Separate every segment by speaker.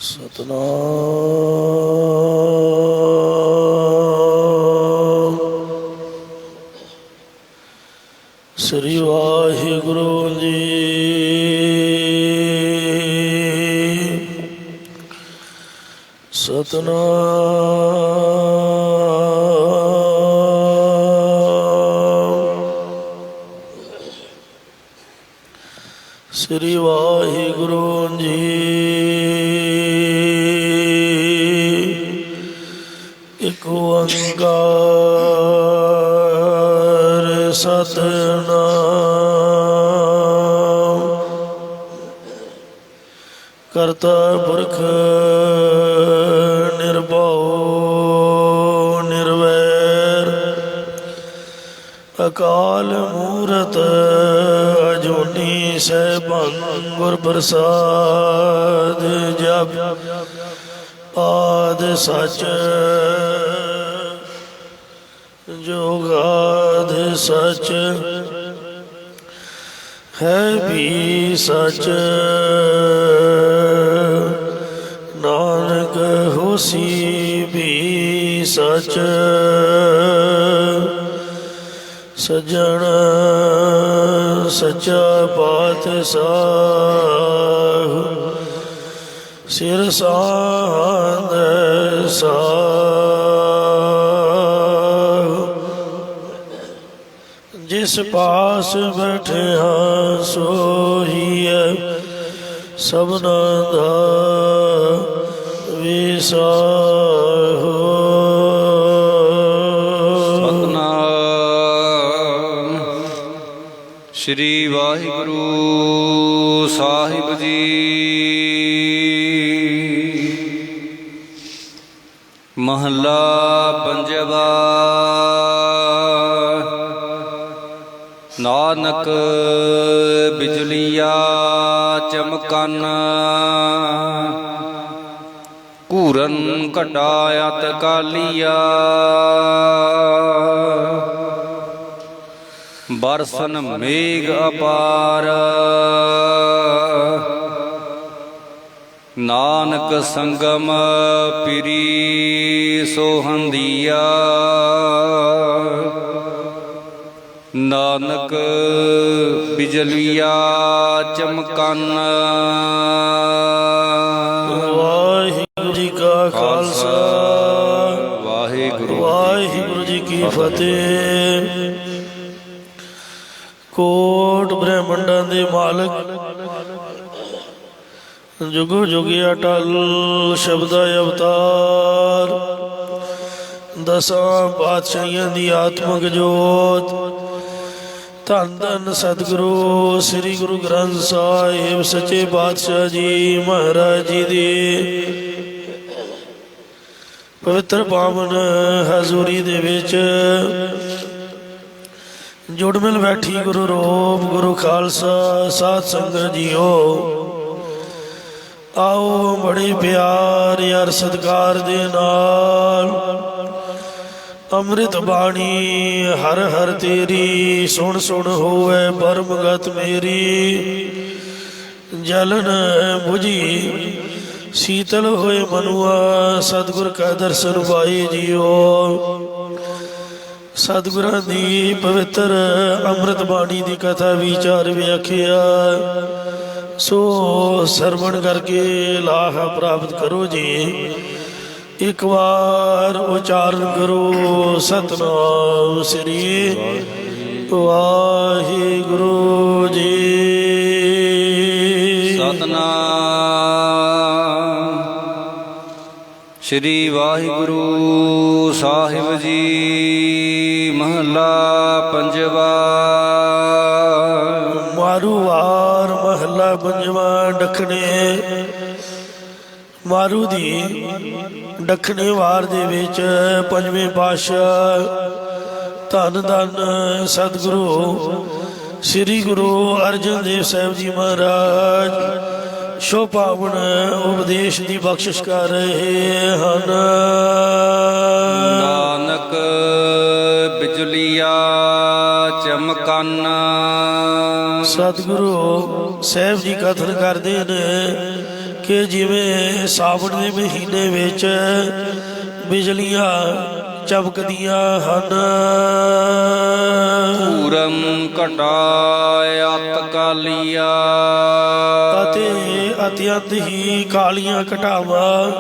Speaker 1: ਸਤਨਾਮ ਸ੍ਰੀ ਵਾਹਿਗੁਰੂ ਜੀ। ਸਤਨਾਮ ਸ੍ਰੀ ਵਾਹਿਗੁਰੂ ਜੀ। ਇਕ ਓੰਕਾਰ ਸਤਿਨਾਮ ਕਰਤਾ ਪੁਰਖ ਨਿਰਭਉ ਨਿਰਵੈਰ ਅਕਾਲ ਮੂਰਤ ਅਜੂਨੀ ਸੈਭੰ ਗੁਰ ਪ੍ਰਸਾਦ ਜਪ ਆਦਿ ਸਚ ਜੁਗਾਦ ਸਚ ਹੈ ਵੀ ਸਚ ਨਾਨਕ ਹੋਸੀ ਵੀ ਸਚ ਸਜਣ ਸੱਚਾ ਪਾਤਸ਼ਾਹ ਸਿਰ ਸਾਧ ਸਾਹ ਜਿਸ ਪਾਸ ਬੈਠਿਆ ਸੋਹੀਐ ਸਭਨਾ ਦਾ ਵਿਸਾਹੋ।
Speaker 2: ਸਤਨਾਮ ਸ੍ਰੀ ਵਾਹਿਗੁਰੂ ਸਾਹਿਬ ਜੀ। ਮਹੱਲਾ ਪੰਜਵਾ। ਨਾਨਕ ਬਿਜਲੀਆ ਚਮਕਨ ਘੂਰਨ ਘਟਾਇਤ ਕਾਲੀਆ ਬਰਸਨ ਮੇਘ ਅਪਾਰ ਨਾਨਕ ਸੰਗਮ ਪਿਰੀ ਸੋਹੰਦੀਆ ਨਾਨਕ ਬਿਜਲੀਆ ਚਮਕਨ।
Speaker 1: ਵਾਹਿਗੁਰੂ ਜੀ ਕਾ ਖਾਲਸਾ ਵਾਹਿਗੁਰੂ ਜੀ ਕੀ ਫਤਿਹ। ਕੋਟ ਬ੍ਰਹਮੰਡਾਂ ਦੇ ਮਾਲਕ ਜੁਗੋ ਜੁਗੀ ਅਟਲ ਸ਼ਬਦਾ ਅਵਤਾਰ ਦਸਾਂ ਪਾਤਸ਼ਾਹੀਆਂ ਦੀ ਆਤਮਕ ਜੋਤ ਧੰਨ ਧੰਨ ਸਤਿਗੁਰੂ ਸ੍ਰੀ ਗੁਰੂ ਗ੍ਰੰਥ ਸਾਹਿਬ ਸੱਚੇ ਪਾਤਸ਼ਾਹ ਜੀ ਮਹਾਰਾਜ ਜੀ ਦੀ ਪਵਿੱਤਰ ਪਾਵਨ ਹਜ਼ੂਰੀ ਦੇ ਵਿੱਚ ਜੁੜ ਮਿਲ ਬੈਠੀ ਗੁਰੂ ਰੂਪ ਗੁਰੂ ਖਾਲਸਾ ਸਾਧ ਸੰਗਤ ਜੀਓ। ਆਓ ਬੜੇ ਪਿਆਰ ਯਾਰ ਸਤਿਕਾਰ ਦੇ ਨਾਲ ਅੰਮ੍ਰਿਤ ਬਾਣੀ ਹਰ ਹਰ ਤੇਰੀ ਸੁਣ ਸੁਣ ਹੋਵੇ ਪਰਮਗਤ ਮੇਰੀ ਜਲਨ ਬੁਝੀ ਸੀਤਲ ਹੋਏ ਮਨੁਆ ਸਤਿਗੁਰ ਕਾ ਦਰਸ਼ਨ ਪਾਏ ਜੀਓ। ਸਤਿਗੁਰਾਂ ਦੀ ਪਵਿੱਤਰ ਅੰਮ੍ਰਿਤ ਬਾਣੀ ਦੀ ਕਥਾ ਵਿਚਾਰ ਵਿਆਖਿਆ ਸੋ ਸਰਵਣ ਕਰਕੇ ਲਾਹ ਪ੍ਰਾਪਤ ਕਰੋ ਜੀ। ਇੱਕ ਵਾਰ ਉਚਾਰਨ ਕਰੋ ਸਤਿਨਾਮ ਸ੍ਰੀ ਵਾਹਿਗੁਰੂ ਜੀ।
Speaker 2: ਸਤਨਾਮ ਸ੍ਰੀ ਵਾਹਿਗੁਰੂ ਸਾਹਿਬ ਜੀ। ਮਹੱਲਾ ਪੰਜਵਾ।
Speaker 1: ਮਾਰੂ ਵਾਰ ਮਹੱਲਾ ਪੰਜਵਾ। ਡੱਖਣੇ ਮਾਰੂ ਦੀ ਦੱਖਣੀ ਵਾਰ ਦੇ ਵਿੱਚ ਪੰਜਵੇਂ ਪਾਤਸ਼ਾਹ ਧੰਨ ਧੰਨ ਸਤਿਗੁਰੂ ਸ੍ਰੀ ਗੁਰੂ ਅਰਜਨ ਦੇਵ ਸਾਹਿਬ ਜੀ ਮਹਾਰਾਜ ਸ਼ੋ ਪਾਵਨ ਉਪਦੇਸ਼ ਦੀ ਬਖਸ਼ਿਸ਼ ਕਰ ਰਹੇ ਹਨ।
Speaker 2: ਨਾਨਕ ਬਿਜਲੀਆ ਚਮਕਨ।
Speaker 1: ਸਤਿਗੁਰੂ ਸਾਹਿਬ ਜੀ ਕਥਨ ਕਰਦੇ ਨੇ ਕਿ ਜਿਵੇਂ ਸਾਵਣ ਦੇ ਮਹੀਨੇ ਵਿੱਚ ਬਿਜਲੀਆਂ ਚਮਕਦੀਆਂ ਹਨ,
Speaker 2: ਪੂਰਮ ਘਟਾ ਅਤ ਕਾਲੀਆ।
Speaker 1: ਅਤੇ ਅਤਿਅੰਤ ਹੀ ਕਾਲੀਆਂ ਘਟਾਵਾਂ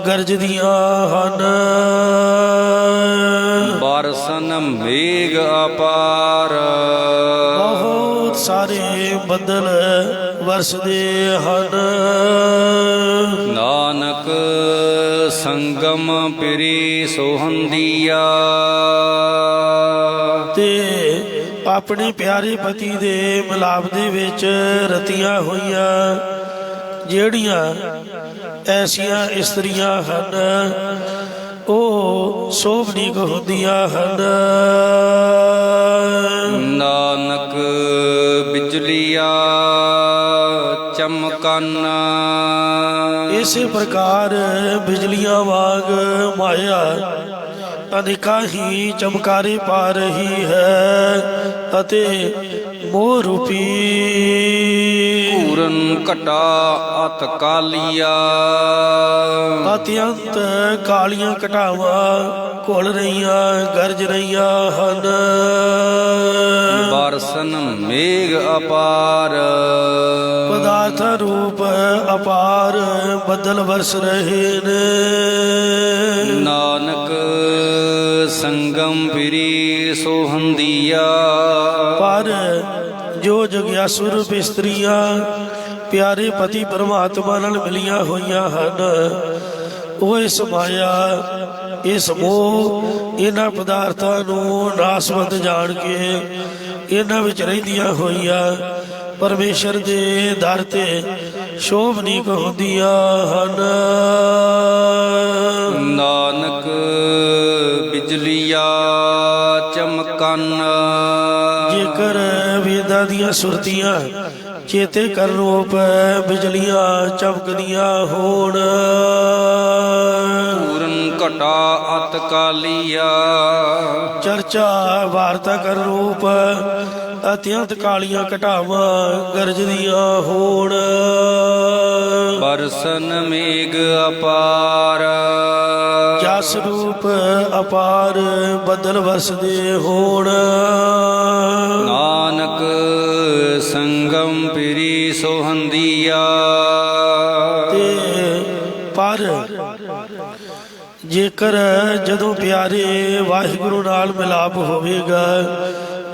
Speaker 1: ਗਰਜਦੀਆਂ ਹਨ।
Speaker 2: ਬਰਸਨ ਮੇਘ ਅਪਾਰ।
Speaker 1: ਬਹੁਤ ਸਾਰੇ ਬੱਦਲ ਵਰਸਦੇ ਹਨ।
Speaker 2: ਨਾਨਕ ਸੰਗਮ ਪਿਰੀ ਸੋਹੰਦੀਆ।
Speaker 1: ਤੇ ਆਪਣੇ ਪਿਆਰੇ ਪਤੀ ਦੇ ਮਿਲਾਪ ਦੇ ਵਿੱਚ ਰਤੀਆਂ ਹੋਈਆਂ ਜਿਹੜੀਆਂ ਐਸੀਆਂ ਇਸਤਰੀਆਂ ਹਨ ਉਹ ਸੋਭਨੀਕ ਹੁੰਦੀਆਂ ਹਨ।
Speaker 2: ਨਾਨਕ ਬਿਜਲੀਆ ਚਮਕਨ।
Speaker 1: ਇਸੇ ਪ੍ਰਕਾਰ ਬਿਜਲੀਆਂ ਵਾਂਗ ਮਾਇਆ ਅਨੇਕਾਂ ਹੀ ਚਮਕਾਰੇ ਪਾ ਰਹੀ ਹੈ ਅਤੇ ਮੋਹ ਰੂਪੀ
Speaker 2: ਪੂਰਨ ਘਟਾ ਅਤ ਕਾਲੀਆ।
Speaker 1: ਅਤਿਅੰਤ ਕਾਲੀਆਂ ਘਟਾਵਾਂ ਘੁਲ ਰਹੀਆਂ ਗਰਜ ਰਹੀਆਂ ਹਨ।
Speaker 2: ਬਰਸਨ ਮੇਘ ਅਪਾਰ।
Speaker 1: ਪਦਾਰਥ ਰੂਪ ਅਪਾਰ ਬੱਦਲ ਵਰਸ ਰਹੇ ਨੇ।
Speaker 2: ਨਾਨਕ ਸੰਗਮ ਫਿਰੀ ਸੋਹੰਦੀਆ।
Speaker 1: ਪਰ ਜੋ ਜਗਿਆਸੂ ਰੂਪ ਇਸਤਰੀਆਂ ਪਿਆਰੇ ਪਤੀ ਪਰਮਾਤਮਾ ਨਾਲ ਮਿਲੀਆਂ ਹੋਈਆਂ ਹਨ ਉਹ ਇਸ ਮਾਇਆ ਇਸ ਮੋਹ ਇਹਨਾਂ ਪਦਾਰਥਾਂ ਨੂੰ ਨਾਸਵੰਤ ਜਾਣ ਕੇ ਇਹਨਾਂ ਵਿੱਚ ਰਹਿੰਦੀਆਂ ਹੋਈਆਂ ਪਰਮੇਸ਼ਰ ਦੇ ਦਰ ਤੇ ਸ਼ੋਭਨੀਕ ਹੁੰਦੀਆਂ ਹਨ।
Speaker 2: ਨਾਨਕ ਬਿਜਲੀਆ ਚਮਕਨ।
Speaker 1: ਜੇਕਰ ਵੇਦਾਂ ਦੀਆਂ ਸੁਰਤੀਆਂ ਚੇਤੇ ਕਰਨ ਰੂਪ ਬਿਜਲੀਆਂ ਚਮਕਦੀਆਂ ਹੋਣ।
Speaker 2: ਪੂਰਨ ਘਟਾ ਅਤ ਕਾਲੀਆ।
Speaker 1: ਚਰਚਾ ਵਾਰਤਾ ਕਰਨ ਰੂਪ ਅਤਿਅੰਤ ਕਾਲੀਆਂ ਘਟਾਵਾਂ ਗਰਜਦੀਆਂ ਹੋਣ।
Speaker 2: ਬਰਸਨ ਮੇਘ ਅਪਾਰ।
Speaker 1: ਜਸ ਰੂਪ ਅਪਾਰ ਬੱਦਲ ਵਰਸਦੇ ਹੋਣ।
Speaker 2: ਨਾਨਕ ਸੰਗਮ ਪਿਰੀ ਸੋਹੰਦੀਆ।
Speaker 1: ਤੇ ਪਰ ਜੇਕਰ ਜਦੋਂ ਪਿਆਰੇ ਵਾਹਿਗੁਰੂ ਨਾਲ ਮਿਲਾਪ ਹੋਵੇਗਾ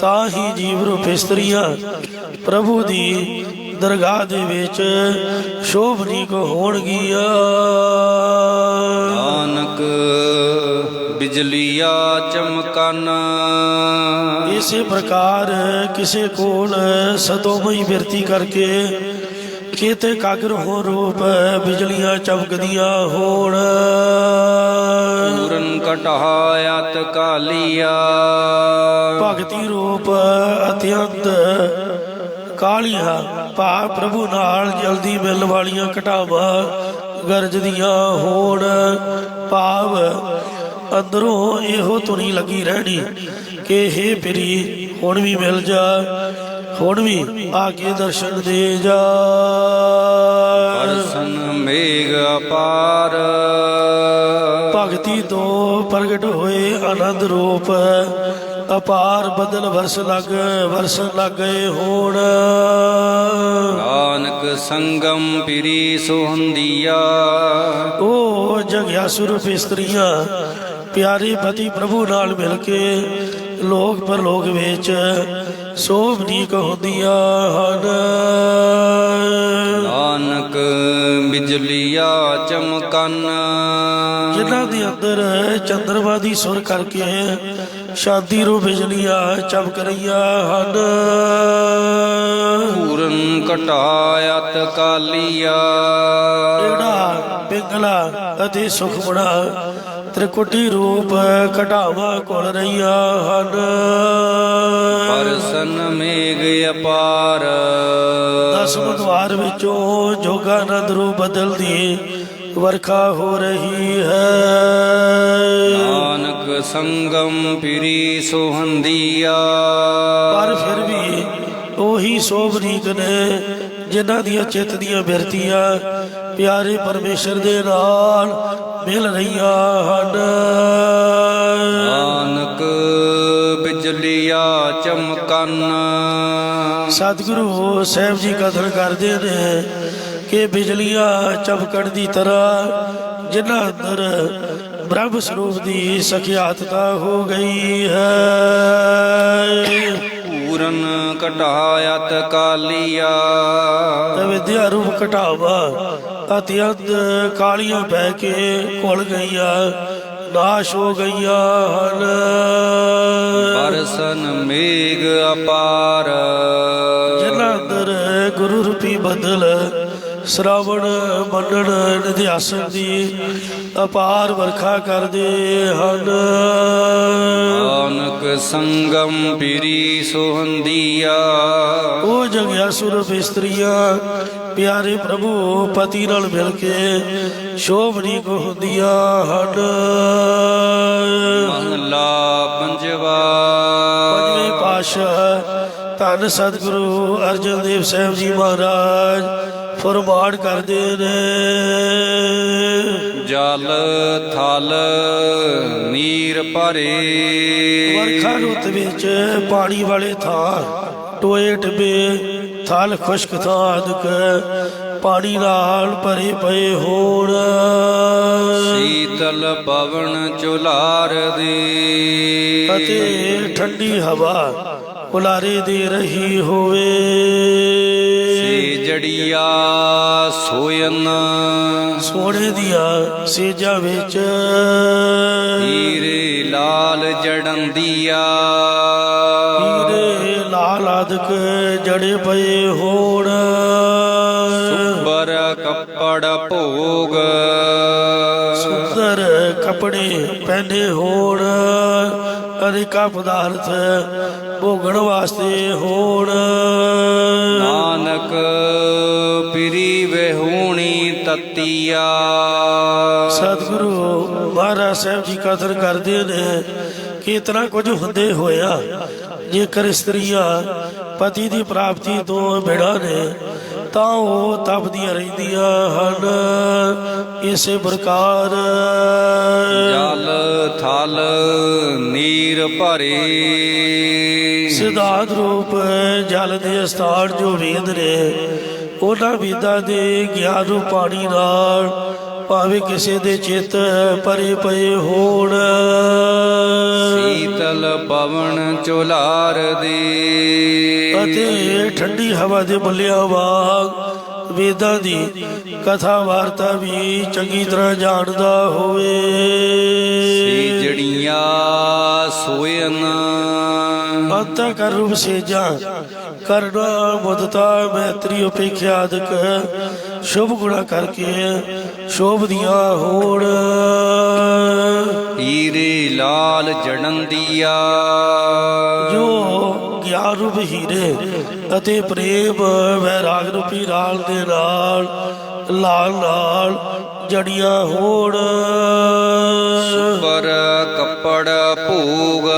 Speaker 1: ਤਾਂ ਹੀ ਜੀਵ ਰੂਪ ਇਸਤਰੀਆਂ ਪ੍ਰਭੂ ਦੀ ਦਰਗਾਹ ਦੇ ਵਿੱਚ ਸ਼ੋਭਨੀਕ ਹੋਣਗੀਆਂ।
Speaker 2: ਨਾਨਕ ਬਿਜਲੀਆ ਚਮਕਨ।
Speaker 1: ਇਸੇ ਪ੍ਰਕਾਰ ਕਿਸੇ ਕੋਲ ਸਤੋਮਈ ਬਿਰਤੀ ਕਰਕੇ ਕਿਤੇ ਕਾਗਰ ਹੋ ਰੂਪ ਬਿਜਲੀਆਂ ਚਮਕਦੀਆਂ ਹੋਣ।
Speaker 2: ਪੂਰਨ ਘਟਾ ਅਤ ਕਾਲੀਆ।
Speaker 1: ਭਗਤੀ ਰੂਪ ਅਤਿਅੰਤ ਕਾਲੀਆਂ ਭਾ ਪ੍ਰਭੂ ਨਾਲ ਜਲਦੀ ਮਿਲਣ ਵਾਲੀਆਂ ਘਟਾਵਾਂ ਗਰਜਦੀਆਂ ਹੋਣ। ਭਾਵ ਅੰਦਰੋਂ ਇਹੋ ਧੁਨੀ ਲੱਗੀ ਰਹਿਣੀ ਕਿ ਹੇ ਪਿਰੀ ਹੁਣ ਵੀ ਮਿਲ ਜਾ, ਹੁਣ ਵੀ ਆ ਕੇ ਦਰਸ਼ਨ ਦੇ ਜਾ।
Speaker 2: ਬਰਸਨ ਮੇਘ ਅਪਾਰ।
Speaker 1: ਭਗਤੀ ਤੋਂ ਪ੍ਰਗਟ ਹੋਏ ਆਨੰਦ ਰੂਪ ਅਪਾਰ ਬੱਦਲ ਵਰਸਣ ਲੱਗ ਗਏ ਹੋਣ।
Speaker 2: ਨਾਨਕ ਸੰਗਮ ਪਿਰੀ ਸੋਹੰਦੀਆ।
Speaker 1: ਉਹ ਜਗਿਆਸੂ ਰੂਪ ਇਸਤਰੀਆਂ ਪਿਆਰੇ ਪਤੀ ਪ੍ਰਭੂ ਨਾਲ ਮਿਲ ਕੇ ਲੋਕ ਪਰਲੋਕ ਵਿੱਚ ਸੋਭਨੀਕ ਹੁੰਦੀਆਂ ਹਨ।
Speaker 2: ਨਾਨਕ ਬਿਜਲੀਆ ਚਮਕਨ।
Speaker 1: ਜਿਨ੍ਹਾਂ ਦੇ ਅੰਦਰ ਚੰਦਰਮਾ ਦੀ ਸੁਰ ਕਰਕੇ ਸ਼ਾਂਤੀ ਰੂਪ ਬਿਜਲੀਆਂ ਚਮਕ ਰਹੀਆਂ ਹਨ।
Speaker 2: ਪੂਰਨ ਘਟਾ ਅਤ ਕਾਲੀਆ।
Speaker 1: ਜਿਹੜਾ ਪਿੰਗਲਾ ਅਤੇ ਸੁਖਮਣਾ ਤ੍ਰਿਕੁਟੀ ਰੂਪ ਘਟਾਵਾਂ ਘੁਲ ਰਹੀਆਂ ਹਨ।
Speaker 2: ਬਰਸਨ ਮੇਘ ਅਪਾਰ।
Speaker 1: 10 ਬੁੱਧਵਾਰ ਵਿੱਚੋਂ ਜੋਗਾਨੰਦ ਰੂਪ ਬਦਲਦੀ ਵਰਖਾ ਹੋ ਰਹੀ ਹੈ।
Speaker 2: ਨਾਨਕ ਸੰਗਮ ਫਿਰੀ ਸੋਹੰਦੀਆ।
Speaker 1: ਪਰ ਫਿਰ ਵੀ ਉਹੀ ਸੋਭਨੀਕ ਨੇ ਜਿਨ੍ਹਾਂ ਦੀਆਂ ਚਿੱਤ ਦੀਆਂ ਬਿਰਤੀਆਂ ਪਿਆਰੇ ਪਰਮੇਸ਼ਰ ਦੇ ਨਾਲ ਮਿਲ ਰਹੀਆਂ ਹਨ।
Speaker 2: ਨਾਨਕ ਬਿਜਲੀਆ ਚਮਕਨ।
Speaker 1: ਸਤਿਗੁਰੂ ਸਾਹਿਬ ਜੀ ਕਥਨ ਕਰਦੇ ਨੇ ਕਿ ਬਿਜਲੀਆਂ ਚਮਕਣ ਦੀ ਤਰ੍ਹਾਂ ਜਿਨ੍ਹਾਂ ਅੰਦਰ ਬ੍ਰਹਮ ਸਰੂਪ ਦੀ ਸਖਿਆਤਤਾ ਹੋ ਗਈ ਹੈ।
Speaker 2: ਪੂਰਨ ਘਟਾਇਤ ਕਾਲੀਆ।
Speaker 1: ਤੇ ਵਿਦਿਆ ਰੂਪ ਘਟਾਵਾ ਅਤਿਅੰਤ ਕਾਲੀਆਂ ਬਹਿ ਕੇ ਘੁਲ ਗਈਆਂ, ਨਾਸ਼ ਹੋ ਗਈਆਂ ਹਨ।
Speaker 2: ਬਰਸਨ ਮੇਘ ਅਪਾਰ।
Speaker 1: ਜਿਨ੍ਹਾਂ ਅੰਦਰ ਗੁਰੂ ਰੂਪੀ ਬੱਦਲ ਸ਼ਰਾਵਣ ਮੰਨਣ ਨਿਧਿਆਸਨ ਦੀ ਅਪਾਰ ਵਰਖਾ ਕਰਦੇ ਹਨ।
Speaker 2: ਨਾਨਕ ਸੰਗਮ ਫਿਰੀ ਸੋਹੰਦੀਆ।
Speaker 1: ਉਹ ਜਗਿਆਸੁਰ ਇਸਤਰੀਆਂ ਪਿਆਰੇ ਪ੍ਰਭੂ ਪਤੀ ਨਾਲ ਮਿਲ ਕੇ ਸ਼ੋਭਨੀਕ ਹੁੰਦੀਆਂ ਹਨ।
Speaker 2: ਮਹਲਾ ਪੰਜਵਾ।
Speaker 1: ਪੰਜਵੇਂ ਪਾਤਸ਼ਾਹ ਧੰਨ ਸਤਿਗੁਰੂ ਅਰਜਨ ਦੇਵ ਸਾਹਿਬ ਜੀ ਮਹਾਰਾਜ ਫਰਮਾਨ ਕਰਦੇ ਨੇ,
Speaker 2: ਜਲ ਥਲ ਨੀਰ ਭਰੇ।
Speaker 1: ਵਰਖਾ ਰੁੱਤ ਵਿੱਚ ਪਾਣੀ ਵਾਲੇ ਥਾਂ ਟੋਏ ਟਿੱਬੇ ਥਲ ਖੁਸ਼ਕ ਥਾਂ ਆਦਿਕ ਪਾਣੀ ਨਾਲ ਭਰੇ ਪਏ ਹੋਣ।
Speaker 2: ਸੀਤਲ ਪਵਨ ਚੁਲਾਰ ਦੇ।
Speaker 1: ਅਤੇ ਠੰਡੀ ਹਵਾ ਹੁਲਾਰੇ ਦੇ ਰਹੀ ਹੋਵੇ।
Speaker 2: ਜੜੀਆ ਸੋਇਨ।
Speaker 1: ਸੋਹਣੇ ਦੀਆਂ ਸੇਜਾਂ ਵਿੱਚ
Speaker 2: ਹੀਰੇ ਲਾਲ ਜੜੰਦੀਆ।
Speaker 1: ਹੀਰੇ ਲਾਲ ਆਦਿਕ ਜੜੇ ਪਏ ਹੋਣ।
Speaker 2: ਸੁਬਰ ਕੱਪੜ ਭੋਗ।
Speaker 1: ਸੁੰਦਰ ਕੱਪੜੇ ਪਹਿਨੇ ਹੋਣ। ਅਨੇਕਾਂ ਪਦਾਰਥ ਭੋਗਣ ਵਾਸਤੇ ਹੋਣ।
Speaker 2: ਨਾਨਕ ਪਿਰੀ ਵਹਿੂਣੀ ਤਤੀਆ।
Speaker 1: ਸਤਿਗੁਰੂ ਮਹਾਰਾਜ ਸਾਹਿਬ ਜੀ ਕਥਨ ਕਰਦੇ ਨੇ ਕਿ ਇਤਨਾ ਕੁਝ ਹੁੰਦੇ ਹੋਇਆ ਜੇਕਰ ਇਸਤਰੀਆਂ ਪਤੀ ਦੀ ਪ੍ਰਾਪਤੀ ਤੋਂ ਬਿਨਾਂ ਨੇ ਤਾਂ ਉਹ ਤਪਦੀਆਂ ਰਹਿੰਦੀਆਂ ਹਨ। ਇਸੇ ਪ੍ਰਕਾਰ
Speaker 2: ਜਲ ਥਲ ਨੀਰ ਭਰੇ।
Speaker 1: ਸਿਧਾਂਤ ਰੂਪ ਜਲ ਦੇ ਸਥਾਨ ਜੋ ਵੇਦ ਨੇ ਉਹਨਾਂ ਵੇਦਾਂ ਦੇ ਗਿਆਨ ਰੂਪ ਪਾਣੀ ਨਾਲ ਭਾਵੇਂ ਕਿਸੇ ਦੇ ਚਿੱਤ ਭਰੇ ਪਏ ਹੋਣ।
Speaker 2: ਸੀਤਲ ਪਵਨ ਚੁਲਾਰ ਦੇ।
Speaker 1: ਅਤੇ ਠੰਡੀ ਹਵਾ ਦੇ ਬੁੱਲਿਆਂ ਵਾਂਗ ਵੇਦਾਂ ਦੀ ਕਥਾ ਵਾਰਤਾ ਵੀ ਚੰਗੀ ਤਰ੍ਹਾਂ ਜਾਣਦਾ ਹੋਵੇ।
Speaker 2: ਜੜੀਆਂ ਸੋਇਨ।
Speaker 1: ਅੰਤਾ ਕਰ ਰੂਪ ਸੇਜਾਂ ਕਰਨਾ ਮੁਦਤਾ ਮੈਤਰੀ ਉਪੇਖਿਆ ਆਦਿਕ ਸ਼ੁਭ ਗੁਣਾ ਕਰਕੇ ਸ਼ੋਭਦੀਆਂ ਹੋਣ।
Speaker 2: ਹੀਰੇ ਲਾਲ ਜੜੰਦੀਆ।
Speaker 1: ਜੋ ਗਿਆਨ ਰੂਪ ਹੀਰੇ ਅਤੇ ਪ੍ਰੇਮ ਵੈਰਾਗ ਰੂਪੀ ਰਾਲ ਦੇ ਨਾਲ ਲਾਲ ਨਾਲ ਜੜੀਆਂ ਹੋਣ।
Speaker 2: ਸੁਬਰ ਕੱਪੜ ਭੋਗ।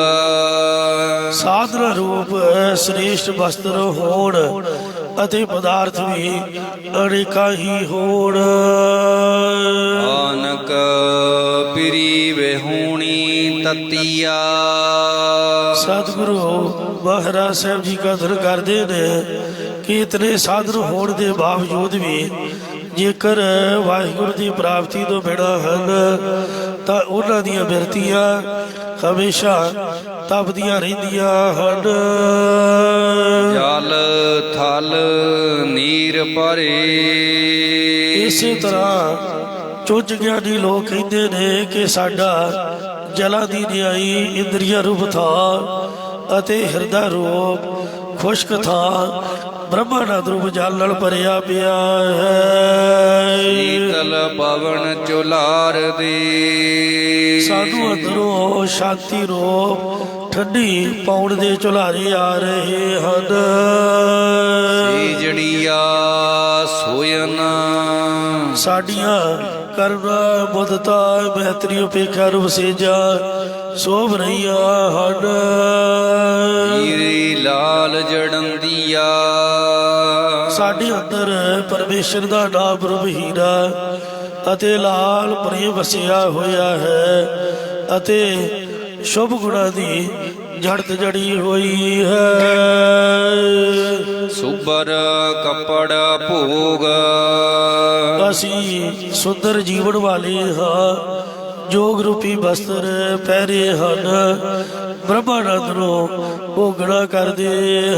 Speaker 1: ਸਾਧਨਾ ਰੂਪ ਸ੍ਰੇਸ਼ਟ ਵਸਤਰ ਹੋਣ ਅਤੇ ਪਦਾਰਥ ਵੀ ਅਨੇਕਾਂ ਹੀ ਹੋਣ।
Speaker 2: ਨਾਨਕ ਪਿਰੀ ਵਹਿੂਣੀ ਤਤੀਆ।
Speaker 1: ਸਤਿਗੁਰੂ ਮਹਾਰਾਜ ਸਾਹਿਬ ਜੀ ਕਥਨ ਕਰਦੇ ਨੇ ਕਿ ਇਤਨੇ ਸਾਧਨ ਹੋਣ ਦੇ ਬਾਵਜੂਦ ਵੀ ਜੇਕਰ ਵਾਹਿਗੁਰੂ ਦੀ ਪ੍ਰਾਪਤੀ ਤੋਂ ਬਿਨਾਂ ਹਨ ਤਾਂ ਉਹਨਾਂ ਦੀਆਂ ਬਿਰਤੀਆਂ ਹਮੇਸ਼ਾ ਤਪਦੀਆਂ ਰਹਿੰਦੀਆਂ ਹਨ।
Speaker 2: ਜਲ ਥਲ ਨੀਰ ਭਰੇ।
Speaker 1: ਇਸੇ ਤਰ੍ਹਾਂ ਚੁੱਜ ਗਿਆਨੀ ਲੋਕ ਕਹਿੰਦੇ ਨੇ ਕਿ ਸਾਡਾ ਜਲਾਂ ਦੀ ਨਿਆਈ ਇੰਦਰੀਆ ਰੂਪ ਥਾਂ ਅਤੇ ਹਿਰਦਾ ਰੂਪ ਖੁਸ਼ਕ ਥਾਂ ਬ੍ਰਹਮਾਨੰਦ ਰੂਪ ਜਲ ਨਾਲ ਭਰਿਆ ਪਿਆ ਹੈ।
Speaker 2: ਸੀਤਲ ਪਵਨ ਚੁਲਾਰ ਦੇ।
Speaker 1: ਸਾਨੂੰ ਅੰਦਰੋਂ ਸ਼ਾਂਤੀ ਰੂਪ ਠੰਡੀ ਪਾਉਣ ਦੇ ਝੁਲਾਰੇ ਆ ਰਹੇ ਹਨ।
Speaker 2: ਜੜੀਆ ਸੋਇਨ।
Speaker 1: ਸਾਡੀਆਂ ਕਰੁਣਾ ਮੁਦਤਾ ਮਹਿਤਰੀ ਉਪੇਖਾ ਰੂਪ ਸੇਜਾਂ ਸੋਭ ਰਹੀਆਂ ਹਨ।
Speaker 2: ਹੀਰੇ ਲਾਲ ਜੜੰਦੀਆ
Speaker 1: ਸਾਡੇ ਅੰਦਰ ਪਰਮੇਸ਼ਰ ਦਾ ਨਾਮ ਪ੍ਰਭੂ ਹੀਰਾ ਅਤੇ ਲਾਲ ਪ੍ਰੇਮ ਵਸਿਆ ਹੋਇਆ ਹੈ ਅਤੇ ਸ਼ੁਭ ਗੁਣਾਂ ਦੀ ਜੜਤ ਜੜੀ ਹੋਈ ਹੈ।
Speaker 2: ਸੁਬਰ ਕੱਪੜ ਭੋਗ
Speaker 1: ਅਸੀਂ ਸੁੰਦਰ ਜੀਵਨ ਵਾਲੇ ਹਾਂ, ਜੋਗ ਰੂਪੀ ਬਸਤਰ ਪਹਿਰੇ ਹਨ, ਬ੍ਰਹਮਾਨੰਦ ਨੂੰ ਭੋਗਣਾ ਕਰਦੇ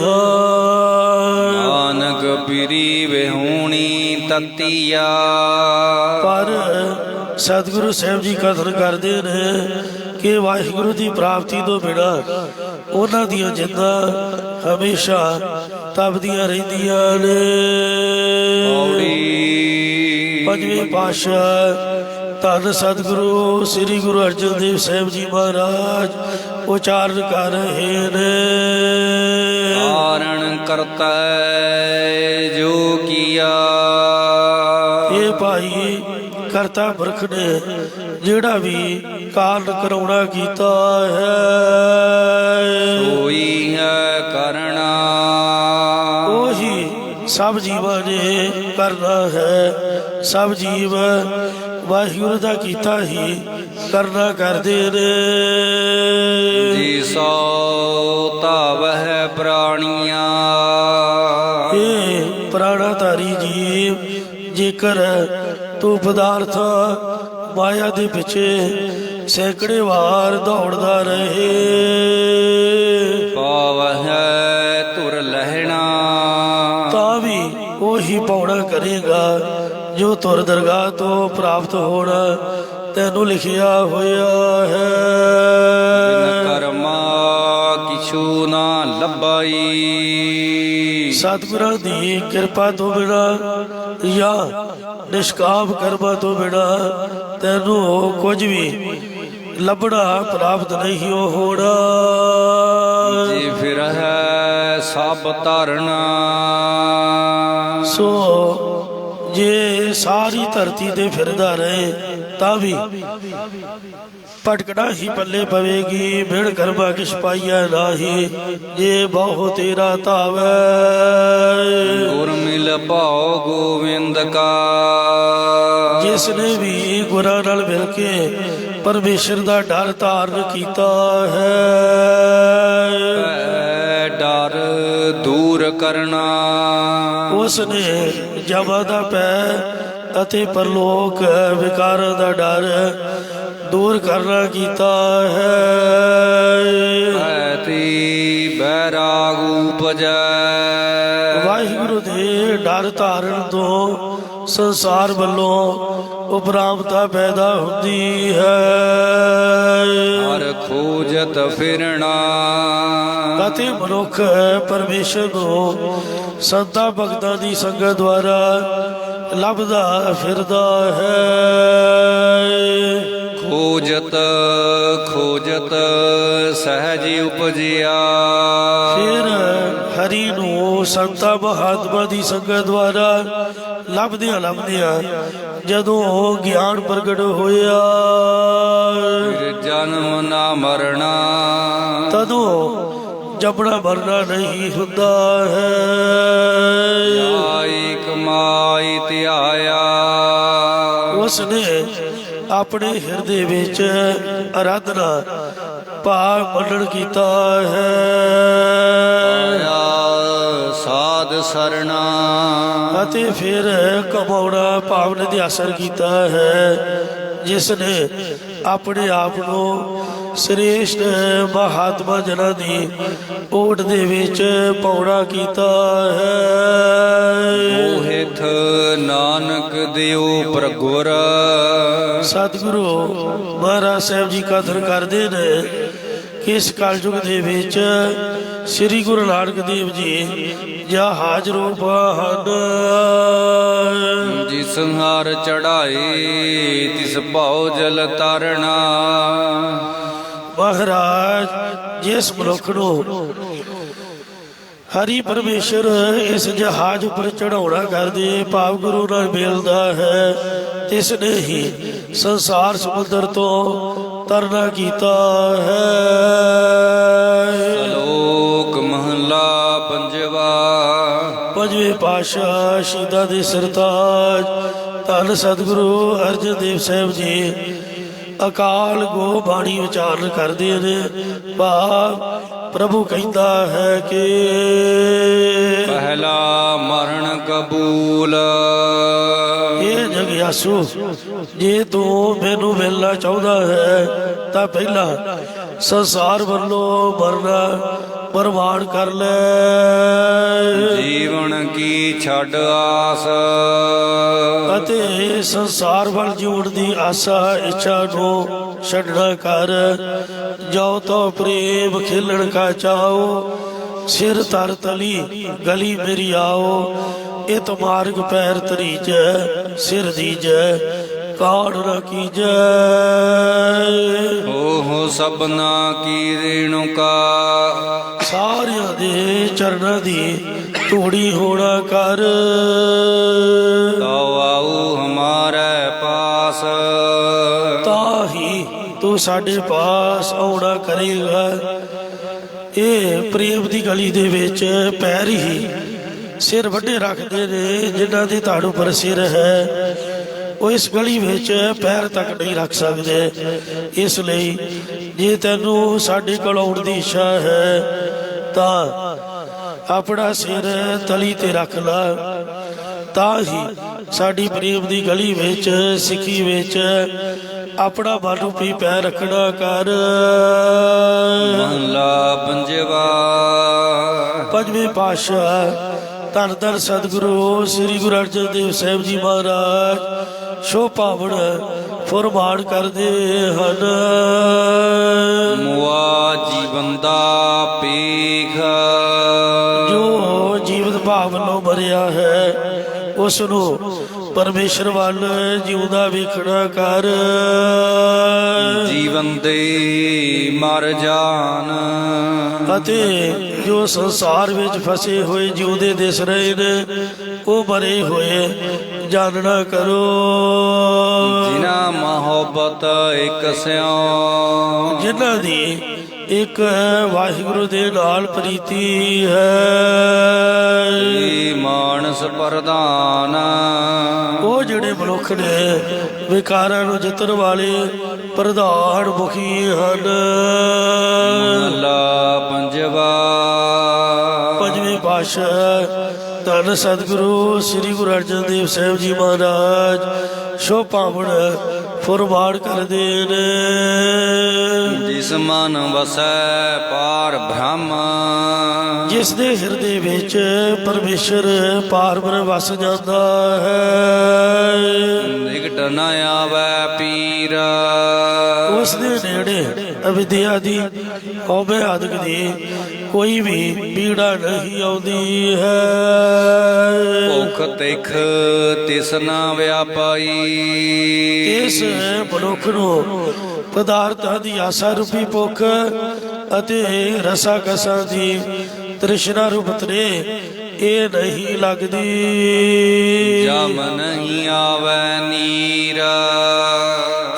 Speaker 1: ਹਾਂ।
Speaker 2: ਨਾਨਕ ਪੀਰੀ ਵਿਹੂਣੀ ਤਤੀਆ
Speaker 1: ਪਰ ਸਤਿਗੁਰੂ ਸਾਹਿਬ ਜੀ ਕਥਨ ਕਰਦੇ ਨੇ ਕਿ ਵਾਹਿਗੁਰੂ ਦੀ ਪ੍ਰਾਪਤੀ ਤੋਂ ਬਿਨਾਂ ਉਹਨਾਂ ਦੀਆਂ ਜਿੰਦਾਂ ਹਮੇਸ਼ਾ ਤਪਦੀਆਂ ਰਹਿੰਦੀਆਂ ਨੇ। ਪੰਜਵੇਂ ਪਾਤਸ਼ਾਹ ਧੰਨ ਸਤਿਗੁਰੂ ਸ੍ਰੀ ਗੁਰੂ ਅਰਜਨ ਦੇਵ ਸਾਹਿਬ ਜੀ ਮਹਾਰਾਜ ਉਚਾਰਨ ਕਰ ਰਹੇ ਨੇ।
Speaker 2: ਕਾਰਣ ਕਰਤਾ ਜੋ ਕੀਆ
Speaker 1: ਇਹ ਭਾਈ ਕਰਤਾ ਪੁਰਖ ਨੇ ਜਿਹੜਾ ਵੀ ਕਾਰਨ ਕਰਾਉਣਾ ਕੀਤਾ ਹੈ
Speaker 2: ਸੋਈ ਹੈ ਕਰਣਾ
Speaker 1: ਉਹੀ ਸਭ ਜੀਵਾਂ ਨੇ ਕਰਨਾ ਹੈ। ਸਭ ਜੀਵ ਵਾਹਿਗੁਰੂ ਦਾ ਕੀਤਾ ਹੀ ਕਰਨਾ ਕਰਦੇ ਨੇ।
Speaker 2: ਜੀ ਸੋ ਧਾਵਹਿ ਪ੍ਰਾਣੀਆਂ
Speaker 1: ਇਹ ਪ੍ਰਾਣਾਧਾਰੀ ਜੀਵ ਜੇਕਰ ਤੂੰ ਪਦਾਰਥ ਮਾਇਆ ਦੇ ਪਿੱਛੇ ਸੈਂਕੜੇ ਵਾਰ ਦੌੜਦਾ ਰਹੇ
Speaker 2: ਪਾਵਹਿ ਧੁਰ ਲਹਿਣਾ
Speaker 1: ਤਾਂ ਵੀ ਉਹੀ ਪਾਉਣਾ ਕਰੇਗਾ ਜੋ ਤੁਰ ਦਰਗਾਹ ਤੋਂ ਪ੍ਰਾਪਤ ਹੋਣਾ ਤੈਨੂੰ ਲਿਖਿਆ ਹੋਇਆ ਹੈ।
Speaker 2: ਬਿਨ ਕਰਮਾ ਕਿਛੂ ਨਾ ਲੱਭਾਈ
Speaker 1: ਸਤਿਗੁਰਾਂ ਦੀ ਕਿਰਪਾ ਤੋਂ ਬਿਨਾਂ ਜਾਂ ਨਿਸ਼ਕਾਮ ਕਰਮਾਂ ਤੋਂ ਬਿਨਾਂ ਤੈਨੂੰ ਕੁਝ ਵੀ ਲੱਭਣਾ ਪ੍ਰਾਪਤ ਨਹੀਂ ਹੋਣਾ।
Speaker 2: ਜੇ ਫਿਰ ਹੈ ਸਭ ਧਰਨਾ
Speaker 1: ਸੋ ਜੇ ਸਾਰੀ ਧਰਤੀ ਤੇ ਫਿਰਦਾ ਰਹੇ ਤਾਂ ਵੀ ਭਟਕਣਾ ਹੀ ਪੱਲੇ ਪਵੇਗੀ। ਬਿਨ ਕਰਮਾ ਕਿਛ ਪਾਈਐ ਨਾਹੀ ਜੇ ਬਹੁ ਤੇਰਾ ਧਾਵੈ।
Speaker 2: ਗੁਰ ਮਿਲ ਭਾਉ ਗੋਵਿੰਦ ਕਾ
Speaker 1: ਜਿਸ ਨੇ ਵੀ ਗੁਰਾਂ ਨਾਲ ਮਿਲ ਕੇ ਪਰਮੇਸ਼ਰ ਦਾ ਡਰ ਧਾਰਨ ਕੀਤਾ ਹੈ
Speaker 2: ਭੈ ਡਰ ਦੂਰ ਕਰਨਾ
Speaker 1: ਉਸ ਨੇ ਜਮਾਂ ਦਾ ਭੈ ਅਤੇ ਪਰਲੋਕ ਵਿਕਾਰਾਂ ਦਾ ਡਰ ਦੂਰ ਕਰਨਾ ਕੀਤਾ ਹੈ।
Speaker 2: ਐਤੀ ਬੈਰਾਗ ਉਪਜੈ
Speaker 1: ਵਾਹਿਗੁਰੂ ਦੇ ਡਰ ਧਾਰਨ ਤੋਂ ਸੰਸਾਰ ਵੱਲੋਂ ਉਪਰਾਮਤਾ ਪੈਦਾ ਹੁੰਦੀ ਹੈ।
Speaker 2: ਹਰ ਖੋਜਤ ਫਿਰਣਾ
Speaker 1: ਅਤੇ ਮਨੁੱਖ ਪਰਮੇਸ਼ਰ ਨੂੰ ਸੰਤਾਂ ਭਗਤਾਂ ਦੀ ਸੰਗਤ ਦੁਆਰਾ ਲੱਭਦਾ ਫਿਰਦਾ ਹੈ।
Speaker 2: ਖੋਜਤ ਖੋਜਤ ਸਹਿਜ ਉਪਜਿਆ
Speaker 1: ਫਿਰ ਹਰੀ ਨੂੰ ਸੰਤਾਂ ਮਹਾਤਮਾ ਦੀ ਸੰਗਤ ਦੁਆਰਾ ਲੱਭਦਿਆਂ ਜਦੋਂ ਗਿਆਨ ਪ੍ਰਗਟ ਹੋਇਆ
Speaker 2: ਫਿਰ ਜਨਮ ਨਾ ਮਰਣਾ
Speaker 1: ਤਦੋਂ ਜਪਣਾ ਮਰਨਾ ਨਹੀਂ ਹੁੰਦਾ ਹੈ।
Speaker 2: ਆਈ ਕਮਾਈ ਧਿਆਇਆ
Speaker 1: ਉਸ ਨੇ ਆਪਣੇ ਹਿਰਦੇ ਵਿੱਚ ਅਰਾਧਨਾ ਭਾਵ ਮੰਨਣ ਕੀਤਾ ਹੈ।
Speaker 2: ਸਾਧ ਸਰਣਾ
Speaker 1: ਅਤੇ ਫਿਰ ਕਮਾਉਣਾ ਭਾਵ ਨਿਧਿਆਸਨ ਕੀਤਾ ਹੈ ਜਿਸ ਨੇ ਆਪਣੇ ਆਪ ਨੂੰ ਸ੍ਰੇਸ਼ਟ ਮਹਾਤਮਾ ਜਨਾਂ ਦੀ ਓਟ ਦੇ ਵਿੱਚ ਪਾਉਣਾ ਕੀਤਾ ਹੈ।
Speaker 2: ਮੋਹਿਤ ਨਾਨਕ ਦਿਓ ਪ੍ਰਗੁਰ
Speaker 1: ਸਤਿਗੁਰੂ ਮਹਾਰਾਜ ਸਾਹਿਬ ਜੀ ਕਥਨ ਕਰਦੇ ਨੇ ਕਿ ਇਸ ਕਲਯੁਗ ਦੇ ਵਿੱਚ ਸ੍ਰੀ ਗੁਰੂ ਨਾਨਕ ਦੇਵ ਜੀ ਜਹਾਜ਼ ਰੂਪ ਹਨ।
Speaker 2: ਜਿਸ ਹਰ ਚੜਾਏ ਤਿਸ ਭਉ ਜਲ ਤਰਨਾ
Speaker 1: ਮਹਾਰਾਜ ਜਿਸ ਮਨੁੱਖ ਨੂੰ ਹਰੀ ਪਰਮੇਸ਼ਰ ਇਸ ਜਹਾਜ਼ ਉੱਪਰ ਚੜਾਉਣਾ ਕਰਦੇ ਭਾਵ ਗੁਰੂ ਨਾਲ ਮਿਲਦਾ ਹੈ ਤਿਸ ਨੇ ਹੀ ਸੰਸਾਰ ਸਮੁੰਦਰ ਤੋਂ ਤਰਨਾ ਕੀਤਾ ਹੈ।
Speaker 2: ਸ਼ਲੋਕ ਮਹਲਾ ਪੰਜਵਾ।
Speaker 1: ਪੰਜਵੇਂ ਪਾਤਸ਼ਾਹ ਸ਼ਹੀਦਾਂ ਦੇ ਸਰਤਾਜ ਧੰਨ ਸਤਿਗੁਰੂ ਅਰਜਨ ਦੇਵ ਸਾਹਿਬ ਜੀ ਅਕਾਲ ਗੋ ਬਾਣੀ ਉਚਾਰਨ ਕਰਦੇ ਨੇ। ਭਾਵ ਪ੍ਰਭੂ ਕਹਿੰਦਾ ਹੈ ਕਿ
Speaker 2: ਪਹਿਲਾ ਮਰਨ ਕਬੂਲ।
Speaker 1: ਇਹ ਜਗਿਆਸੂ, ਜੇ ਤੂੰ ਮੈਨੂੰ ਮਿਲਣਾ ਚਾਹੁੰਦਾ ਹੈ ਤਾਂ ਪਹਿਲਾਂ ਸੰਸਾਰ ਵੱਲੋਂ ਮਰਨਾ ਪ੍ਰਵਾਨ ਕਰ ਲੈ।
Speaker 2: ਜੀਵਨ ਕੀ ਛੱਡ ਆਸ।
Speaker 1: ਅਤੇ ਸੰਸਾਰ ਵੱਲ ਜਿਉਣ ਦੀ ਆਸਾ ਇੱਛਾ ਨੂੰ ਛੱਡਣਾ ਕਰ। ਜੋ ਤੋ ਪ੍ਰੇਮ ਖੇਲਣ ਕਾ ਚਾਓ, ਸਿਰ ਤਰ ਤਲੀ ਗਲੀ ਮੇਰੀ ਆਓ। ਇਤ ਮਾਰਗ ਪੈਰ ਤਰੀਜੈ, ਸਿਰ ਦੀਜੈ ਕਾੜ ਨ ਕੀਜੈ।
Speaker 2: ਓਹ ਸਭਨਾ ਕੀ ਰੇਣੁਕਾ।
Speaker 1: ਸਾਰਿਆਂ ਦੇ ਚਰਨਾਂ ਦੀ ਧੂੜੀ ਹੋਣਾ ਕਰ।
Speaker 2: ਤਉ ਆਊ ਹਮਾਰੇ ਪਾਸ।
Speaker 1: ਤਾਂ ਹੀ ਤੂੰ ਸਾਡੇ ਪਾਸ ਆਉਣਾ ਕਰੇਗਾ। ਇਹ ਪ੍ਰੇਮ ਦੀ ਗਲੀ ਦੇ ਵਿੱਚ ਪੈਰ ਹੀ ਸਿਰ ਵੱਡੇ ਰੱਖਦੇ ਨੇ। ਜਿਨ੍ਹਾਂ ਦੇ ਧੜ ਉੱਪਰ ਸਿਰ ਹੈ ਉਹ ਇਸ ਗਲੀ ਵਿੱਚ ਪੈਰ ਤੱਕ ਨਹੀਂ ਰੱਖ ਸਕਦੇ। ਇਸ ਲਈ ਜੇ ਤੈਨੂੰ ਸਾਡੇ ਕੋਲ ਆਉਣ ਦੀ ਇੱਛਾ ਹੈ ਤਾਂ ਆਪਣਾ ਸਿਰ ਤਲੀ ਤੇ ਰੱਖ ਲਾ। ਤਾਂ ਹੀ ਸਾਡੀ ਪ੍ਰੇਮ ਦੀ ਗਲੀ ਵਿੱਚ ਸਿੱਖੀ ਵਿੱਚ ਆਪਣਾ ਮਨ ਰੂਪੀ ਪੈਰ ਰੱਖਣਾ ਕਰ।
Speaker 2: ਮਹਲਾ ਪੰਜਵਾ।
Speaker 1: ਪੰਜਵੇਂ ਪਾਤਸ਼ਾਹ ਧੰਨ ਧੰਨ ਸਤਿਗੁਰੂ ਸ੍ਰੀ ਗੁਰੂ ਅਰਜਨ ਦੇਵ ਸਾਹਿਬ ਜੀ ਮਹਾਰਾਜ ਸ਼ੋ ਪਾਵਨ ਫੁਰਮਾਨ ਕਰਦੇ ਹਨ।
Speaker 2: ਮੁਆ ਜੀਵਨ ਦਾ ਪੇਖ।
Speaker 1: ਜੋ ਜੀਵਤ ਭਾਵ ਵੱਲੋਂ ਮਰਿਆ ਹੈ ਉਸ ਨੂੰ ਪਰਮੇਸ਼ਰ ਵੱਲ ਜਿਉਂਦਾ ਵੇਖਣਾ ਕਰ।
Speaker 2: ਜੀਵਨ ਦੇ ਮਰ ਜਾਨ।
Speaker 1: ਅਤੇ ਜੋ ਸੰਸਾਰ ਵਿੱਚ ਫਸੇ ਹੋਏ ਜਿਉਂਦੇ ਦਿਸ ਰਹੇ ਨੇ ਉਹ ਮਰੇ ਹੋਏ ਜਾਣਨਾ ਕਰੋ।
Speaker 2: ਜਿਨ੍ਹਾਂ ਮੁਹੱਬਤ ਇੱਕ ਸਿਉ।
Speaker 1: ਜਿਨ੍ਹਾਂ ਦੀ ਇੱਕ ਵਾਹਿਗੁਰੂ ਦੇ ਨਾਲ ਪ੍ਰੀਤੀ ਹੈ।
Speaker 2: ਮਾਨਸ ਪ੍ਰਧਾਨ।
Speaker 1: ਉਹ ਜਿਹੜੇ ਮਨੁੱਖ ਨੇ ਵਿਕਾਰਾਂ ਨੂੰ ਜਿੱਤਣ ਵਾਲੇ ਪ੍ਰਧਾਨ ਮੁਖੀ ਹਨ।
Speaker 2: ਮਹਲਾ ਪੰਜਵਾ।
Speaker 1: ਪੰਜਵੇਂ ਪਾਤਸ਼ਾਹ ਧੰਨ ਸਤਿਗੁਰੂ ਸ੍ਰੀ ਗੁਰੂ ਅਰਜਨ ਦੇਵ ਸਾਹਿਬ ਜੀ ਮਹਾਰਾਜ ਸ਼ੋ ਪਾਵਨ ਫੁਰਮਾਨ ਕਰਦੇ ਨੇ।
Speaker 2: ਜਿਸ ਮਨ ਵਸੈ ਪਾਰ ਬ੍ਰਹਮ।
Speaker 1: ਜਿਸ ਦੇ ਹਿਰਦੇ ਵਿੱਚ ਪਰਮੇਸ਼ਰ ਪਾਰ ਬ੍ਰਹਮ ਵਸ ਜਾਂਦਾ ਹੈ।
Speaker 2: ਨਿਕਟ ਨ ਆਵੈ ਪੀਰ।
Speaker 1: ਉਸ ਦੇ ਨੇੜੇ ਅਵਿਦਿਆ ਦੀ ਕੌਮੇ ਆਦਿਕ ਦੀ ਕੋਈ ਵੀ ਪੀੜਾ ਨਹੀਂ ਆਉਂਦੀ ਹੈ।
Speaker 2: ਭੁਖ ਤਿਖ ਤਿਸ ਨਾ ਵਿਆਪਾਈ।
Speaker 1: ਇਸ ਮਨੁੱਖ ਨੂੰ ਪਦਾਰਥਾਂ ਦੀ ਆਸਾ ਰੂਪੀ ਭੁੱਖ ਅਤੇ ਰਸਾ ਕਸਾਂ ਦੀ ਤ੍ਰਿਸ਼ਨਾ ਰੂਪ ਤਰੇ ਇਹ ਨਹੀਂ ਲੱਗਦੀ।
Speaker 2: ਜਮ ਨਹੀਂ ਆਵੈ ਨੀਰ।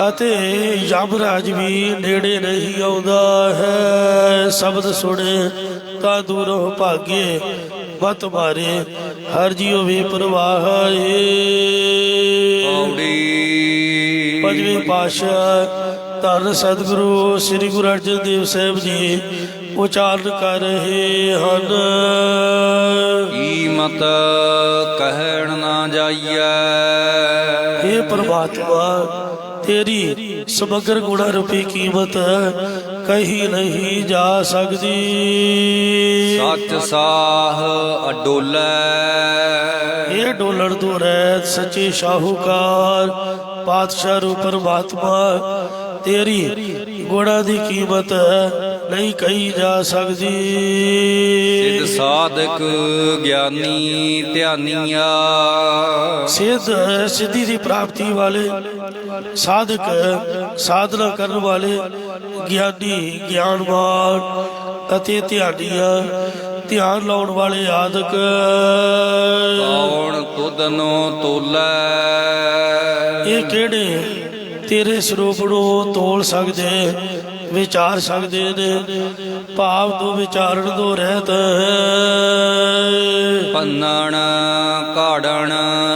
Speaker 1: ਅਤੇ ਯਮਰਾਜ ਵੀ ਨੇੜੇ ਨਹੀਂ ਆਉਂਦਾ ਹੈ। ਸ਼ਬਦ ਸੁਣੇ ਤਾਂ ਦੂਰੋਂ ਭਾਗੇ ਮਤ ਮਾਰੇ ਹਰ ਜੀਉ ਵੇ ਪ੍ਰਵਾਹੇ। ਪੰਜਵੇਂ ਪਾਤਸ਼ਾਹ ਧੰਨ ਸਤਿਗੁਰੂ ਸ੍ਰੀ ਗੁਰੂ ਅਰਜਨ ਦੇਵ ਸਾਹਿਬ ਜੀ ਉਚਾਰਨ ਕਰ ਰਹੇ ਹਨ।
Speaker 2: ਕੀਮਤ ਕਹਿਣ ਨਾ ਜਾਈਐ।
Speaker 1: हे ਪ੍ਰਮਾਤਮਾ ਤੇਰੀ ਸਮਗਰ ਗੁਣਾ ਰੂਪੀ ਕੀਮਤ ਕਹੀ ਨਹੀਂ ਜਾ ਸਕਦੀ।
Speaker 2: ਸੱਚ ਸਾਹ ਅਡੋਲੈ।
Speaker 1: ਇਹ ਡੋਲਣ ਤੋਂ ਰਹਿਤ ਸੱਚੇ ਸ਼ਾਹੂਕਾਰ ਪਾਤਸ਼ਾਹ ਰੂਪ ਪਰਮਾਤਮਾ ਤੇਰੀ ਗੁਣਾ ਦੀ ਕੀਮਤ ਨਹੀਂ ਕਹੀ ਜਾ ਸਕਦੀ।
Speaker 2: ਸਿੱਧ ਸਾਧਕ ਗਿਆਨੀ ਧਿਆਨੀਆ।
Speaker 1: ਸਿੱਧ ਸਿੱਧੀ ਦੀ ਪ੍ਰਾਪਤੀ ਵਾਲੇ, ਸਾਧਕ ਸਾਧਨਾ ਕਰਨ ਵਾਲੇ, ਗਿਆਨੀ ਗਿਆਨਵਾਨ ਅਤੇ ਧਿਆਨੀਆਂ ਧਿਆਨ ਲਾਉਣ ਵਾਲੇ ਆਦਿਕ।
Speaker 2: ਕੌਣ ਤੁਧ ਨੂੰ ਤੋਲੈ।
Speaker 1: ਇਹ ਕਿਹੜੇ ਤੇਰੇ ਸਰੂਪ ਨੂੰ ਤੋਲ ਸਕਦੇ, ਵਿਚਾਰ ਸਕਦੇ ਨੇ। ਭਾਵ ਤੋਂ ਵਿਚਾਰਨ ਤੋਂ ਰਹਿਤ ਹੈ।
Speaker 2: ਭੰਨਣ ਘਾੜਨ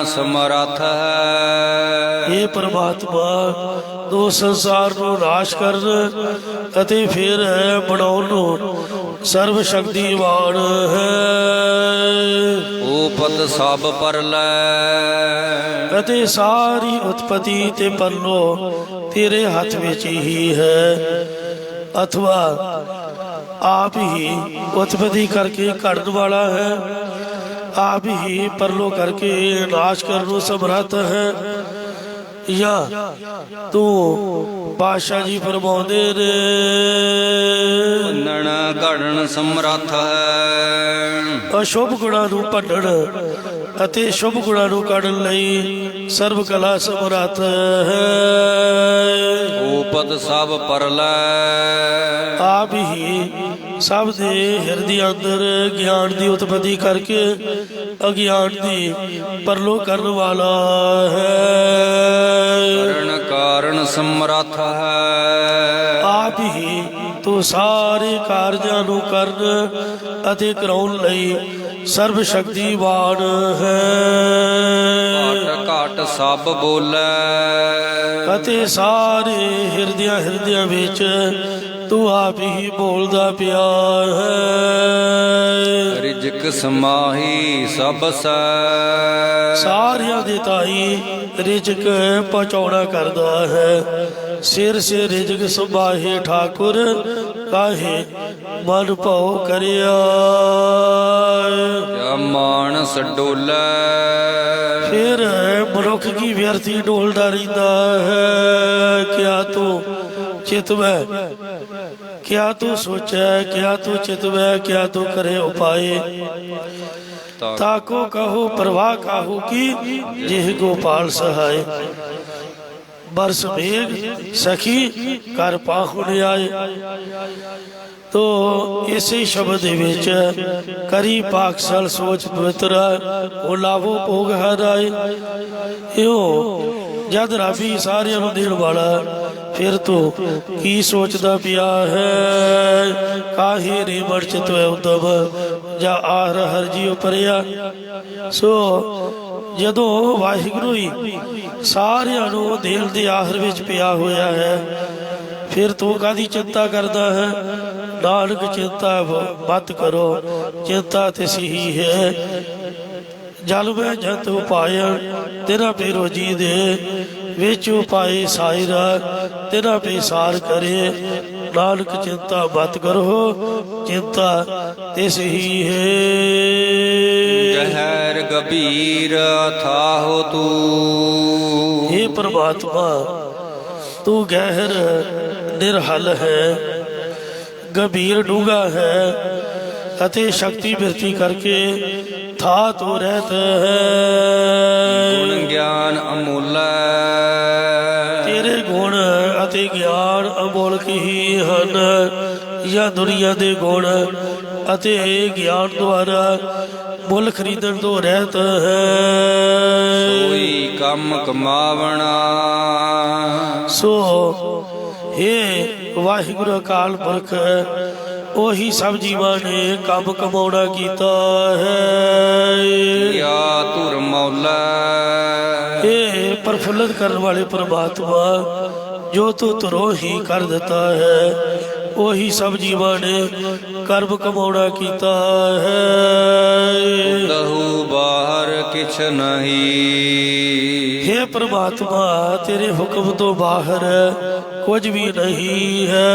Speaker 2: ਸਮਰੱਥ ਹੈ।
Speaker 1: ਇਹ ਪਰਮਾਤਮਾ ਦੋ ਸੰਸਾਰ ਨੂੰ ਨਾਸ਼ ਕਰਨ ਅਤੇ ਫਿਰ ਬਣਾਉਣ ਨੂੰ ਸਰਵ ਸ਼ਕਤੀਵਾਨ ਹੈ।
Speaker 2: ਉਪਤ ਸਭ ਪਰਲੈ
Speaker 1: ਅਤੇ ਸਾਰੀ ਉਤਪਤੀ ਤੇ ਪਰਲੋ ਤੇਰੇ ਹੱਥ ਵਿੱਚ ਹੀ ਹੈ। ਅਥਵਾ ਆਪ ਹੀ ਉਤਪਤੀ ਕਰਕੇ ਘੜਨ ਵਾਲਾ ਹੈ, ਆਪ ਹੀ ਪਰਲੋ ਕਰਕੇ ਨਾਸ਼ ਕਰਨ ਨੂੰ ਸਮਰੱਥ ਹੈ। ਜਾਂ ਤੂੰ ਪਾਤਸ਼ਾਹ ਜੀ ਫਰਮਾਉਂਦੇ ਨੇ
Speaker 2: ਭੰਨਣ ਘੜਨ ਸਮਰੱਥ ਹੈ।
Speaker 1: ਅਸ਼ੁਭ ਗੁਣਾਂ ਨੂੰ ਭੰਨਣ ਅਤੇ ਸ਼ੁਭ ਗੁਣਾਂ ਨੂੰ ਕੱਢਣ ਲਈ ਸਰਬ ਕਲਾ ਸਮਰੱਥ ਹੈ।
Speaker 2: ਉਪਤ ਸਭ ਪਰਲੈ
Speaker 1: ਆਪ ਹੀ ਸਭ ਦੇ ਹਿਰਦੇ ਅੰਦਰ ਗਿਆਨ ਦੀ ਉਤਪਤੀ ਕਰਕੇ ਅਗਿਆਨ ਦੀ ਪਰਲੋ ਕਰਨ ਵਾਲਾ ਹੈ।
Speaker 2: ਕਰਨ ਕਾਰਨ ਸਮਰੱਥ ਹੈ।
Speaker 1: ਆਪ ਹੀ ਤੂੰ ਸਾਰੇ ਕਾਰਜਾਂ ਨੂੰ ਕਰਨ ਅਤੇ ਕਰਾਉਣ ਲਈ ਸਰਬ ਸ਼ਕਤੀਵਾਨ ਹੈ।
Speaker 2: ਘਟ ਘਟ ਸਭ ਬੋਲੇ
Speaker 1: ਅਤੇ ਸਾਰੇ ਹਿਰਦਿਆਂ ਵਿੱਚ ਤੂੰ ਆਪ ਹੀ ਬੋਲਦਾ ਪਿਆ ਹੈ।
Speaker 2: ਰਿਜਕ ਸਮਾਹੀ ਸਭ ਸੈ
Speaker 1: ਸਾਰਿਆਂ ਦੇ ਤਾਈ ਰਿਜਕ ਪਹੁੰਚਾਉਣਾ ਕਰਦਾ ਹੈ। ਸਿਰ ਸੇ ਰਿਜਕ ਸੁਭਾਹੇ ਠਾਕੁਰ ਕਾਹੇ ਮਨ ਭਉ ਕਰਿਆ।
Speaker 2: ਜਾਂ ਮਾਨਸ ਡੋਲੇ
Speaker 1: ਫਿਰ ਮਨੁੱਖ ਕੀ ਵਿਅਰਥੀ ਡੋਲਦਾ ਰਹਿੰਦਾ ਹੈ। ਕਿਆ ਤੂੰ ਚਿਤਵੈ, ਕਿਆ ਤੂੰ ਸੋਚੈ, ਕਿਆ ਤੂੰ ਚਿਤਵੈ, ਕਿਆ ਤੂੰ ਕਰੇ ਉਪਾਏ। ਤਾਕੋ ਕਹੋ ਪ੍ਰਵਾਹ ਕਾਹੂ ਕੀ ਜਿਹ ਗੋਪਾਲ ਸਹਾਏ। ਬਰਸ ਮੇਘ ਸਖੀ ਕਰ ਪਾਹੁਣ ਆਏ। ਤੋ ਇਸੇ ਸ਼ਬਦ ਦੇ ਵਿੱਚ ਕਰੀ ਪਾਕਸਲ ਸੋਚ ਪਵਿੱਤਰ ਉਹ ਲਾਵੋ ਭੋਗ ਹਰਾਏ। ਇਹੋ ਜਦ ਰਾਬੀ ਸਾਰਿਆਂ ਨੂੰ ਦੇਣ ਵਾਲਾ ਫਿਰ ਤੂੰ ਕੀ ਸੋਚਦਾ ਪਿਆ ਹੈ। ਕਾਹੇ ਰੇ ਮਰਚਿਤ ਉਦਮ ਜਾਂ ਆਰ ਹਰ ਜੀਉ ਪਰਿਆ। ਸੋ ਜਦੋਂ ਵਾਹਿਗੁਰੂ ਹੀ ਸਾਰਿਆਂ ਨੂੰ ਦਿਲ ਦੇ ਆਖਰ ਵਿੱਚ ਪਿਆ ਹੋਇਆ ਹੈ ਫਿਰ ਤੂੰ ਕਾਹਦੀ ਚਿੰਤਾ ਕਰਦਾ ਹੈ। ਨਾਨਕ ਚਿੰਤਾ ਮਤ ਕਰੋ, ਚਿੰਤਾ ਤੇ ਸਹੀ ਹੈ। ਜਲ ਮੈਂ ਜੰਤ ਉਪਾਇਣ ਤੇਰਾ ਪੇ ਰੋਜੀ ਦੇ ਵਿੱਚ ਉਪਾਏ ਸਾਇਰਾ ਤੇਰਾ ਪੇ ਸਾਰ ਕਰੇ। ਨਾਨਕ ਚਿੰਤਾ ਮਤ ਕਰੋ, ਚਿੰਤਾ ਤੇ ਸਹੀ ਹੈ।
Speaker 2: ਗਹਿਰ ਗੰਭੀਰ ਥਾਹੁ ਤੂੰ।
Speaker 1: हे ਪ੍ਰਮਾਤਮਾ ਤੂੰ ਗਹਿਰ ਨਿਰਹਲ ਹੈ, ਗੰਭੀਰ ਡੂੰਘਾ ਹੈ ਅਤੇ ਸ਼ਕਤੀ ਬਿਰਤੀ ਕਰਕੇ ਥਾ ਤੋ ਰਹਿਤ ਹੈ।
Speaker 2: ਗੁਣ ਗਿਆਨ ਅਮੁੱਲ
Speaker 1: ਤੇਰੇ ਗੁਣ ਅਤੇ ਗਿਆਨ ਅਮੋਲਕ ਹੀ ਹਨ। ਜਾਂ ਦੁਨੀਆ ਦੇ ਗੁਣ ਅਤੇ ਗਿਆਨ ਦੁਆਰਾ ਮੁੱਲ ਖਰੀਦਣ ਤੋਂ ਰਹਿਤ ਹੈ।
Speaker 2: ਸੋਈ ਕੰਮ ਕਮਾਵਣਾ
Speaker 1: ਸੋ हे ਵਾਹਿਗੁਰੂ ਅਕਾਲ ਪੁਰਖ ਉਹੀ ਸਭ ਜੀਵਾਂ ਨੇ ਕੰਮ ਕਮਾਉਣਾ ਕੀਤਾ ਹੈ।
Speaker 2: ਯਾ ਧੁਰ ਮੌਲਾ
Speaker 1: ਇਹ ਪ੍ਰਫੁੱਲਤ ਕਰਨ ਵਾਲੇ ਪ੍ਰਮਾਤਮਾ ਜੋ ਤੂੰ ਧੁਰੋਂ ਹੀ ਕਰ ਦਿੱਤਾ ਹੈ ਉਹੀ ਸਭ ਜੀਵਾਂ ਨੇ ਕਰਮ ਕਮਾਉਣਾ ਕੀਤਾ ਹੈ।
Speaker 2: ਦਹੂ ਬਾਹਰ ਕਿਛ ਨਹੀਂ।
Speaker 1: हे ਪ੍ਰਮਾਤਮਾ ਤੇਰੇ ਹੁਕਮ ਤੋਂ ਬਾਹਰ ਕੁਝ ਵੀ ਨਹੀਂ ਹੈ।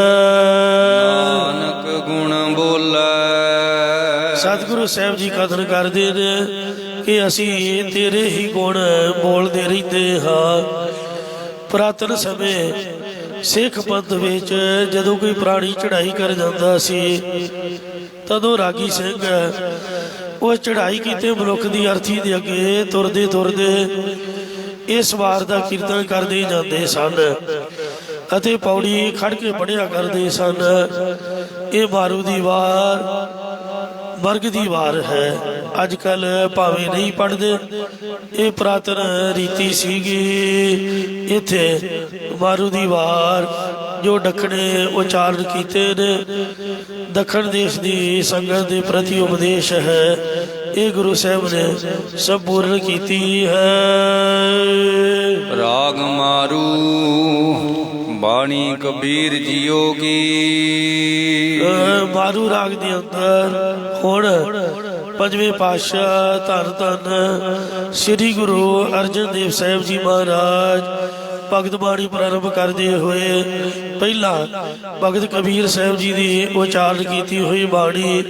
Speaker 2: ਨਾਨਕ ਗੁਣ ਬੋਲੇ
Speaker 1: ਸਤਿਗੁਰੂ ਸਾਹਿਬ ਜੀ ਕਦਰ ਕਰਦੇ ਨੇ ਕਿ ਅਸੀਂ ਤੇਰੇ ਹੀ ਗੁਣ ਬੋਲਦੇ ਰਹਿੰਦੇ ਹਾਂ। ਪੁਰਾਤਨ ਸਮੇਂ ਸਿੱਖ ਪੰਥ ਵਿੱਚ ਜਦੋਂ ਕੋਈ ਪ੍ਰਾਣੀ ਚੜ੍ਹਾਈ ਕਰ ਜਾਂਦਾ ਸੀ ਤਦੋਂ ਰਾਗੀ ਸਿੰਘ ਉਹ ਚੜ੍ਹਾਈ ਕੀਤੇ ਮਨੁੱਖ ਦੀ ਅਰਥੀ ਦੇ ਅੱਗੇ ਤੁਰਦੇ ਤੁਰਦੇ ਇਸ ਵਾਰ ਦਾ ਕੀਰਤਨ ਕਰਦੇ ਜਾਂਦੇ ਸਨ ਅਤੇ ਪੌੜੀ ਖੜ ਕੇ ਪੜ੍ਹਿਆ ਕਰਦੇ ਸਨ। ਇਹ ਮਾਰੂ ਦੀ ਵਾਰ ਵਰਗ ਦੀ ਵਾਰ ਹੈ। ਅੱਜ ਕੱਲ ਭਾਵੇਂ ਨਹੀਂ ਪੜ੍ਹਦੇ, ਇਹ ਪੁਰਾਤਨ ਰੀਤੀ ਸੀਗੀ। ਇੱਥੇ ਮਾਰੂ ਦੀ ਵਾਰ ਜੋ ਦੱਖਣੇ ਉਚਾਰਨ ਕੀਤੇ ਨੇ, ਦੱਖਣ ਦੇਸ਼ ਦੀ ਸੰਗਤ ਦੇ ਪ੍ਰਤੀ ਉਪਦੇਸ਼ ਹੈ। ਇਹ ਗੁਰੂ ਸਾਹਿਬ ਨੇ ਸੰਪੂਰਨ ਕੀਤੀ ਹੈ।
Speaker 2: ਰਾਗ ਮਾਰੂ ਬਾਣੀ ਕਬੀਰ ਜੀਓ ਕੀ।
Speaker 1: ਮਾਰੂ ਰਾਗ ਦੇ ਅੰਦਰ ਹੁਣ ਪੰਜਵੇਂ ਪਾਤਸ਼ਾਹ ਧੰਨ ਧੰਨ ਸ੍ਰੀ ਗੁਰੂ ਅਰਜਨ ਦੇਵ ਸਾਹਿਬ ਜੀ ਮਹਾਰਾਜ ਭਗਤ ਬਾਣੀ ਪ੍ਰਾਰੰਭ ਕਰਦੇ ਹੋਏ ਪਹਿਲਾਂ ਭਗਤ ਕਬੀਰ ਸਾਹਿਬ ਜੀ ਦੀ ਉਚਾਰਨ ਕੀਤੀ ਹੋਈ ਬਾਣੀ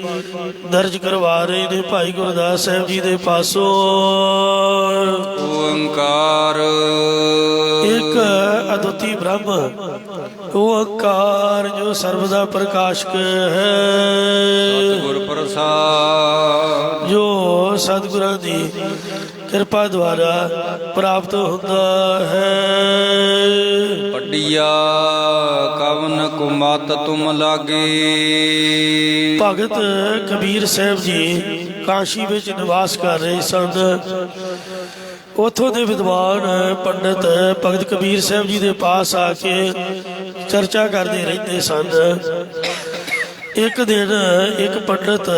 Speaker 1: ਦਰਜ ਕਰਵਾ ਰਹੇ ਨੇ ਭਾਈ ਗੁਰਦਾਸ ਸਾਹਿਬ ਜੀ ਦੇ ਪਾਸੋਂ।
Speaker 2: ਓੰਕਾਰ
Speaker 1: ਇੱਕ ਅਦੁੱਤੀ ਬ੍ਰਹਮ, ਓੰਕਾਰ ਜੋ ਸਰਬ ਦਾ ਪ੍ਰਕਾਸ਼ਕ ਹੈ,
Speaker 2: ਸਤਿਗੁਰ ਪ੍ਰਸਾਦ
Speaker 1: ਜੋ ਸਤਿਗੁਰਾਂ ਦੀ ਕਿਰਪਾ ਦੁਆਰਾ ਪ੍ਰਾਪਤ ਹੁੰਦਾ ਹੈ।
Speaker 2: ਪੜਿਆ ਕਵਨ ਕੁਮਤ ਤੁਮ ਲਾਗੇ।
Speaker 1: ਭਗਤ ਕਬੀਰ ਸਾਹਿਬ ਜੀ ਕਾਸ਼ੀ ਵਿੱਚ ਨਿਵਾਸ ਕਰ ਰਹੇ ਸਨ। ਉੱਥੋਂ ਦੇ ਵਿਦਵਾਨ ਪੰਡਤ ਭਗਤ ਕਬੀਰ ਸਾਹਿਬ ਜੀ ਦੇ ਪਾਸ ਆ ਕੇ ਚਰਚਾ ਕਰਦੇ ਰਹਿੰਦੇ ਸਨ। ਇੱਕ ਦਿਨ ਇੱਕ ਪੰਡਤ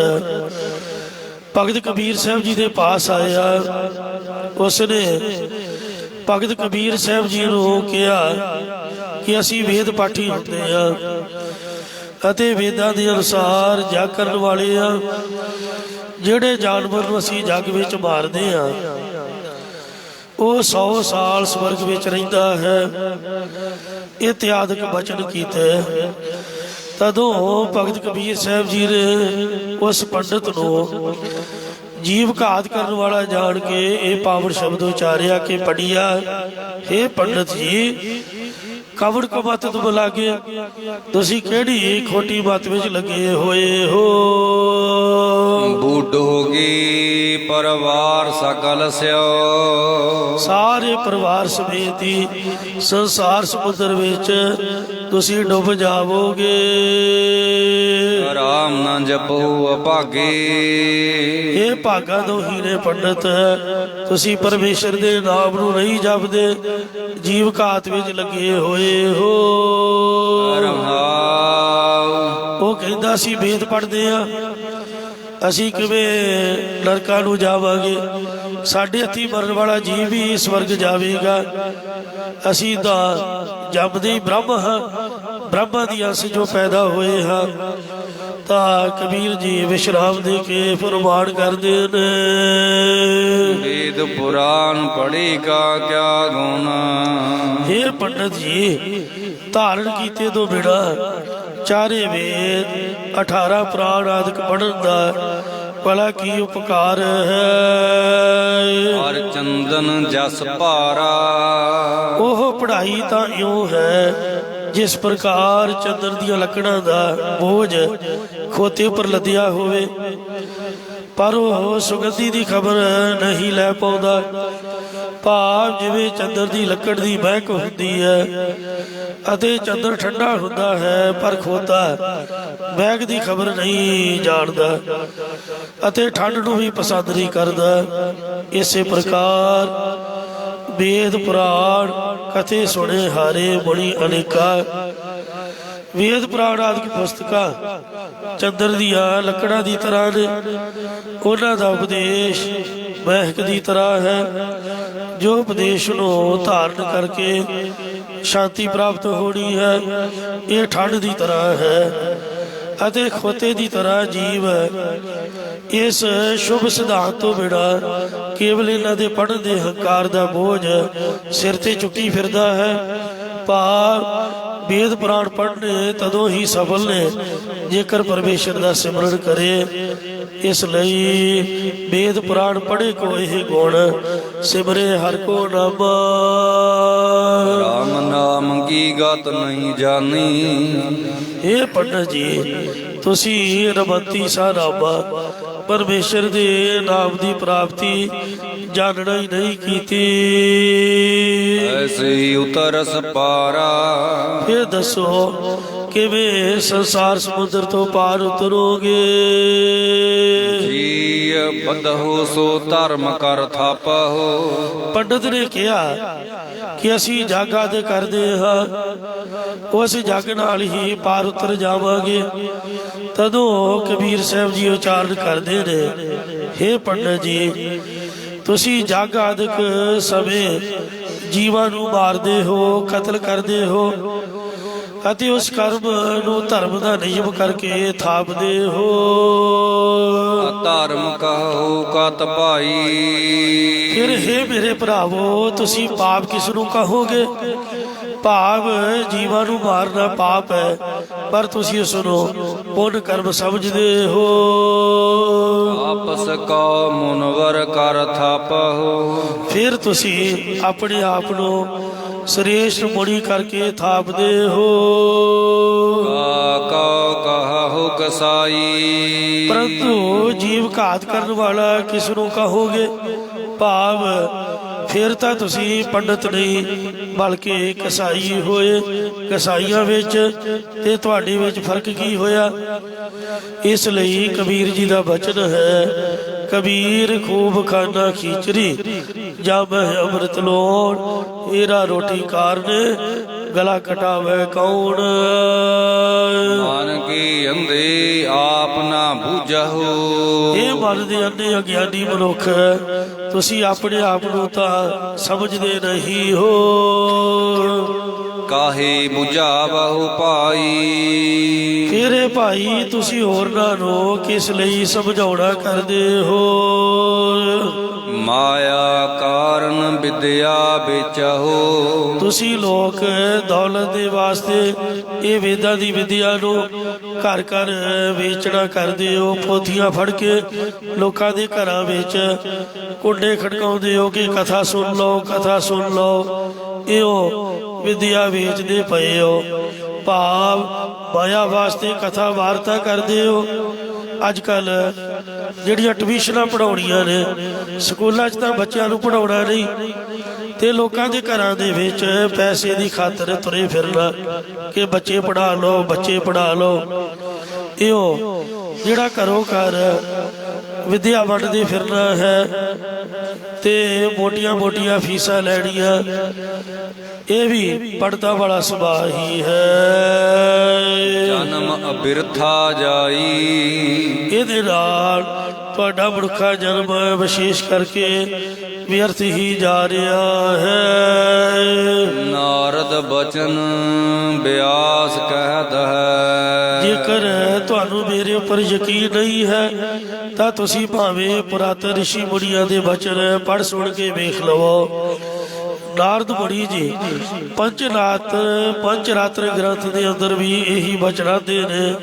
Speaker 1: ਭਗਤ ਕਬੀਰ ਸਾਹਿਬ ਜੀ ਦੇ ਪਾਸ ਆਇਆ। ਉਸਨੇ ਭਗਤ ਕਬੀਰ ਸਾਹਿਬ ਜੀ ਨੂੰ ਕਿਹਾ ਕਿ ਅਸੀਂ ਵੇਦ ਪਾਠੀ ਹੁੰਦੇ ਹਾਂ ਅਤੇ ਵੇਦਾਂ ਦੇ ਅਨੁਸਾਰ ਜਗ ਕਰਨ ਵਾਲੇ ਆ। ਜਿਹੜੇ ਜਾਨਵਰ ਨੂੰ ਅਸੀਂ ਜੱਗ ਵਿੱਚ ਮਾਰਦੇ ਹਾਂ ਉਹ 100 ਸਾਲ ਸਵਰਗ ਵਿੱਚ ਰਹਿੰਦਾ ਹੈ। ਇਤਿਆਦਿਕ ਬਚਨ ਕੀਤੇ। ਤਦੋਂ ਭਗਤ ਕਬੀਰ ਸਾਹਿਬ ਜੀ ਨੇ ਉਸ ਪੰਡਤ ਨੂੰ ਜੀਵ ਘਾਤ ਕਰਨ ਵਾਲਾ ਜਾਣ ਕੇ ਇਹ ਪਾਵਨ ਸ਼ਬਦ ਉਚਾਰਿਆ ਕਿ ਪੜਿਆ, ਹੇ ਪੰਡਤ ਜੀ, ਕਵੜ ਕਮਤ ਤੁਮ ਲਾਗੇ, ਤੁਸੀਂ ਕਿਹੜੀ ਖੋਟੀ ਬਾਤ ਵਿੱਚ ਲੱਗੇ ਹੋਏ ਹੋ।
Speaker 2: ਬੂਢੋਗੀ ਪਰਿਵਾਰ ਸਕਲ ਸਿਓ।
Speaker 1: ਸਾਰੇ ਪਰਿਵਾਰ ਸਮੇਤ ਹੀ ਸੰਸਾਰ ਸਮੁੰਦਰ ਵਿੱਚ ਤੁਸੀਂ ਡੁੱਬ ਜਾਵੋਗੇ।
Speaker 2: ਰਾਮ ਨਾ ਜਪੋ ਅਭਾਗੇ।
Speaker 1: ਇਹ ਭਾਗਾ ਦੋਹੀ ਨੇ ਪੰਡਤ, ਤੁਸੀਂ ਪਰਮੇਸ਼ਰ ਦੇ ਨਾਮ ਨੂੰ ਨਹੀਂ ਜਪਦੇ, ਜੀਵ ਘਾਤ ਵਿੱਚ ਲੱਗੇ ਹੋਏ ਹੋ। ਉਹ ਕਹਿੰਦਾ ਸੀ ਵੇਦ ਪੜ੍ਹਦੇ ਆ, ਅਸੀਂ ਕਿਵੇਂ ਨਰਕਾਂ ਨੂੰ ਜਾਵਾਂਗੇ। ਸਾਡੇ ਹੱਥੀਂ ਮਰਨ ਵਾਲਾ ਜੀਵ ਵੀ ਸਵਰਗ ਜਾਵੇਗਾ। ਅਸੀਂ ਤਾਂ ਜੰਮਦੇ ਹੀ ਬ੍ਰਹਮ ਹਾਂ, ਬ੍ਰਹਮਾ ਦੀ ਅੰਸ਼ ਜੋ ਪੈਦਾ ਹੋਏ ਹਾਂ। ਤਾਂ ਕਬੀਰ ਜੀ ਵਿਸ਼ਰਾਮ ਦੇ ਕੇ ਫਰਮਾਨ ਕਰਦੇ ਨੇ,
Speaker 2: ਵੇਦ ਪੁਰਾਨ ਪੜ੍ਹੇਗਾ ਕਿਆ ਗੁਣ।
Speaker 1: ਹੇ ਪੰਡਤ ਜੀ, ਧਾਰਨ ਕੀਤੇ ਤੋਂ ਬਿਨਾਂ ਚਾਰੇ ਵੇਦ 18 ਪੁਰਾਣ ਆਦਿਕ ਪੜ੍ਹਨ ਦਾ ਭਲਾ ਕੀ ਉਪਕਾਰ ਹੈ।
Speaker 2: ਹਰ ਚੰਦਨ ਜਸ ਭਾਰਾ।
Speaker 1: ਉਹ ਪੜ੍ਹਾਈ ਤਾਂ ਇਉਂ ਹੈ ਜਿਸ ਪ੍ਰਕਾਰ ਚੰਦਨ ਦੀਆਂ ਲੱਕੜਾਂ ਦਾ ਬੋਝ ਖੋਤੇ ਉੱਪਰ ਲੱਦਿਆ ਹੋਵੇ, ਪਰ ਉਹ ਸੁਗੰਧੀ ਦੀ ਖਬਰ ਨਹੀਂ ਲੈ ਪਾਉਂਦਾ। ਭਾਵ ਜਿਵੇਂ ਚੰਦਰ ਦੀ ਲੱਕੜ ਦੀ ਮਹਿਕ ਹੁੰਦੀ ਹੈ ਅਤੇ ਚੰਦਰ ਠੰਡਾ ਹੁੰਦਾ ਹੈ, ਪਰ ਖੋਤਾ ਮਹਿਕ ਦੀ ਖਬਰ ਨਹੀਂ ਜਾਣਦਾ ਅਤੇ ਠੰਡ ਨੂੰ ਵੀ ਪਸੰਦ ਨਹੀਂ ਕਰਦਾ। ਇਸੇ ਪ੍ਰਕਾਰ ਵੇਦ ਪੁਰਾਣ ਕਥੇ ਸੁਣੇ ਹਾਰੇ ਬੜੀ ਅਨੇਕਾ। ਵੇਦ ਪੁਰਾਣ ਆਦਿਕ ਪੁਸਤਕਾਂ ਚੰਦਰ ਦੀਆਂ ਲੱਕੜਾਂ ਦੀ ਤਰ੍ਹਾਂ ਨੇ। ਉਹਨਾਂ ਦਾ ਉਪਦੇਸ਼ ਮਹਿਕ ਦੀ ਤਰ੍ਹਾਂ ਹੈ। ਜੋ ਉਪਦੇਸ਼ ਨੂੰ ਧਾਰਨ ਕਰਕੇ ਸ਼ਾਂਤੀ ਪ੍ਰਾਪਤ ਹੋਣੀ ਹੈ, ਇਹ ਠੰਡ ਦੀ ਤਰ੍ਹਾਂ ਹੈ ਅਤੇ ਖੋਤੇ ਦੀ ਤਰ੍ਹਾਂ ਜੀਵ ਇਸ ਸ਼ੁਭ ਸਿਧਾਂਤ ਤੋਂ ਬਿਨਾਂ ਕੇਵਲ ਇਹਨਾਂ ਦੇ ਪੜ੍ਹਨ ਦੇ ਹੰਕਾਰ ਦਾ ਬੋਝ ਸਿਰ ਤੇ ਚੁੱਕੀ ਫਿਰਦਾ ਹੈ। ਭਾਵ ਵੇਦ ਪੁਰਾਣ ਪੜ੍ਹਨੇ ਤਦੋਂ ਹੀ ਸਫਲ ਨੇ ਜੇਕਰ ਪਰਮੇਸ਼ਰ ਦਾ ਸਿਮਰਨ ਕਰੇ। ਇਸ ਲਈ ਵੇਦ ਪੁਰਾਣ ਪੜ੍ਹੇ ਕੋ ਇਹ ਗੁਣ, ਸਿਮਰੇ ਹਰਿ ਕੋ ਨਾਮ।
Speaker 2: ਰਾਮ ਨਾਮ ਕੀ ਗਤ ਨਹੀਂ ਜਾਣੀ।
Speaker 1: ਇਹ ਪੰਡਤ ਜੀ, ਤੁਸੀਂ ਰਮੰਤੀ ਸਾਰਾਬਾ ਪਰਮੇਸ਼ਰ ਦੇ ਨਾਮ ਦੀ ਪ੍ਰਾਪਤੀ ਜਾਣਨਾ ਹੀ ਨਹੀਂ ਕੀਤੀ।
Speaker 2: ਐਸੇ ਹੀ ਉਤਰਸ ਪਾਰਾ।
Speaker 1: ਫਿਰ ਦੱਸੋ ਕਿਵੇਂ ਸੰਸਾਰ ਸਮੁੰਦਰ ਤੋਂ ਪਾਰ ਉਤਰੋਗੇ।
Speaker 2: ਬਧਹੁ ਸੋ ਧਰਮ ਕਰ ਥਾਪਹੁ।
Speaker 1: ਪੰਡਤ ਨੇ ਕਿਹਾ ਕਿ ਅਸੀਂ ਜੱਗ ਆਦਿ ਕਰਦੇ ਹਾਂ, ਉਸ ਜੱਗ ਨਾਲ ਹੀ ਪਾਰ ਉਤਰ ਜਾਵਾਂਗੇ। ਤਦੋਂ ਕਬੀਰ ਸਾਹਿਬ ਜੀ ਉਚਾਰਨ ਕਰਦੇ ਨੇ, ਹੇ ਪੰਡਤ ਜੀ, ਤੁਸੀਂ ਜੱਗ ਆਦਿਕ ਸਮੇਂ ਜੀਵਾਂ ਨੂੰ ਮਾਰਦੇ ਹੋ, ਕਤਲ ਕਰਦੇ ਹੋ ਅਤੇ ਉਸ ਕਰਮ ਨੂੰ ਧਰਮ ਦਾ ਨਿਯਮ ਕਰਕੇ ਥਾਪਦੇ ਹੋ।
Speaker 2: ਧਰਮ ਕਹੋ ਕਤ ਭਾਈ।
Speaker 1: ਫਿਰ ਹੇ ਮੇਰੇ ਭਰਾਵੋ, ਤੁਸੀਂ ਪਾਪ ਕਿਸ ਨੂੰ ਕਹੋਗੇ? ਭਾਵ ਜੀਵਾਂ ਨੂੰ ਮਾਰਨਾ ਪਾਪ ਹੈ, ਪਰ ਤੁਸੀਂ ਉਸ ਨੂੰ ਪੁੰਨ ਕਰਮ ਸਮਝਦੇ ਹੋ।
Speaker 2: ਆਪਸ ਕਾ ਮੁਨਵਰ ਕਰ ਥਾਪਹੁ।
Speaker 1: ਫਿਰ ਤੁਸੀਂ ਆਪਣੇ ਆਪ ਨੂੰ ਸ੍ਰੇਸ਼ਟ ਮੁਨੀ ਕਰਕੇ ਥਾਪਦੇ ਹੋ।
Speaker 2: ਕਾ ਕਹੋ ਕਸਾਈ।
Speaker 1: ਪਰੰਤੂ ਜੀਵ ਘਾਤ ਕਰਨ ਵਾਲਾ ਕਿਸ ਨੂੰ ਕਹੋਗੇ? ਭਾਵ ਫਿਰ ਤਾਂ ਤੁਸੀਂ ਪੰਡਤ ਨਹੀਂ ਬਲਕਿ ਕਸਾਈ ਹੋਏ। ਕਸਾਈਆਂ ਵਿੱਚ ਤੇ ਤੁਹਾਡੇ ਵਿੱਚ ਫਰਕ ਕੀ ਹੋਇਆ? ਇਸ ਲਈ ਕਬੀਰ ਜੀ ਦਾ ਬਚਨ ਹੈ, ਕਬੀਰ ਖੂਬ ਖਾਨਾ ਖੀਚਰੀ ਜਬ ਅੰਮ੍ਰਿਤ ਲੋੜ, ਏਰਾ ਰੋਟੀ ਕਾਰਨ ਗਲਾ ਕਟਾਵੇ ਕੌਣ।
Speaker 2: ਮਨ ਕੀ ਅੰਧੇ ਆਪ ਨਾ ਬੂਝਹੁ।
Speaker 1: ਇਹ ਮਨ ਦੇ ਅੰਨੇ ਅਗਿਆਨੀ ਮਨੁੱਖ, ਤੁਸੀਂ ਆਪਣੇ ਆਪ ਨੂੰ ਤਾਂ ਸਮਝਦੇ ਨਹੀਂ ਹੋ।
Speaker 2: ਕਾਹੇ ਬੁਝਾਵਹੁ ਭਾਈ।
Speaker 1: ਫਿਰ ਇਹ ਭਾਈ ਤੁਸੀਂ ਹੋਰਨਾਂ ਨੂੰ ਕਿਸ ਲਈ ਸਮਝਾਉਣਾ ਕਰਦੇ ਹੋ?
Speaker 2: ਮਾਇਆ ਕਾਰਨ ਵਿਦਿਆ ਵੇਚਹੁ।
Speaker 1: ਤੁਸੀਂ ਲੋਕ ਦੌਲਤ ਦੇ ਵਾਸਤੇ ਇਹ ਵੇਦਾਂ ਦੀ ਵਿਦਿਆ ਨੂੰ ਘਰ ਘਰ ਵੇਚਣਾ ਕਰਦੇ ਹੋ। ਪੋਥੀਆਂ ਫੜ ਕੇ ਲੋਕਾਂ ਦੇ ਘਰਾਂ ਵਿੱਚ ਕੁੰਡੇ ਖੜਕਾਉਂਦੇ ਹੋ ਕਿ ਕਥਾ ਸੁਣ ਲਓ, ਕਥਾ ਸੁਣ ਲਓ। ਇਹੋ ਵਿਦਿਆ ਵੇਚਦੇ ਪਏ ਹੋ। ਭਾਵ ਮਾਇਆ ਵਾਸਤੇ ਕਥਾ ਵਾਰਤਾ ਕਰਦੇ ਹੋ। ਅੱਜ ਕੱਲ ਜਿਹੜੀਆਂ ਟਿਊਸ਼ਨਾਂ ਪੜਾਉਣੀਆਂ ਨੇ, ਸਕੂਲਾਂ 'ਚ ਤਾਂ ਬੱਚਿਆਂ ਨੂੰ ਪੜਾਉਣਾ ਨਹੀਂ ਤੇ ਲੋਕਾਂ ਦੇ ਘਰਾਂ ਦੇ ਵਿੱਚ ਪੈਸੇ ਦੀ ਖਾਤਰ ਤੁਰੇ ਫਿਰਨਾ ਕਿ ਬੱਚੇ ਪੜ੍ਹਾ ਲਓ, ਬੱਚੇ ਪੜ੍ਹਾ ਲਓ। ਇਹੋ ਜਿਹੜਾ ਘਰੋਂ ਘਰ ਵਿਦਿਆ ਵੰਡਦੇ ਫਿਰਨਾ ਹੈ ਤੇ ਮੋਟੀਆਂ ਫੀਸਾਂ ਲੈਣੀਆਂ, ਇਹ ਵੀ ਪੜਦਾ ਵਾਲਾ ਸੁਭਾਅ ਹੀ ਹੈ।
Speaker 2: ਜਨਮ ਅਬਿਰਥਾ ਜਾਈ।
Speaker 1: ਇਹਦੇ ਨਾਲ ਤੁਹਾਡਾ ਮਨੁੱਖਾ ਜਨਮ ਵਿਸ਼ੇਸ਼ ਕਰਕੇ ਵਿਅਰਥ ਹੀ ਜਾ ਰਿਹਾ ਹੈ।
Speaker 2: ਨਾਰਦ ਬਚਨ ਬਿਆਸ ਕਹਿਤ ਹੈ।
Speaker 1: ਜੇਕਰ ਤੁਹਾਨੂੰ ਮੇਰੇ ਉੱਪਰ ਯਕੀਨ ਨਹੀਂ ਹੈ ਤਾਂ ਤੁਸੀਂ ਭਾਵੇਂ ਪੁਰਾਤਨ ਰਿਸ਼ੀ ਮੁਨੀਆਂ ਦੇ ਬਚਨ ਪੜ੍ਹ ਸੁਣ ਕੇ ਵੇਖ ਲਵੋ। ਨਾਰਦ ਮੁਨੀ ਜੀ ਪੰਚ ਰਾਤਰ ਗ੍ਰੰਥ ਦੇ ਅੰਦਰ ਵੀ ਇਹੀ ਬਚਨ ਆਉਂਦੇ ਨੇ।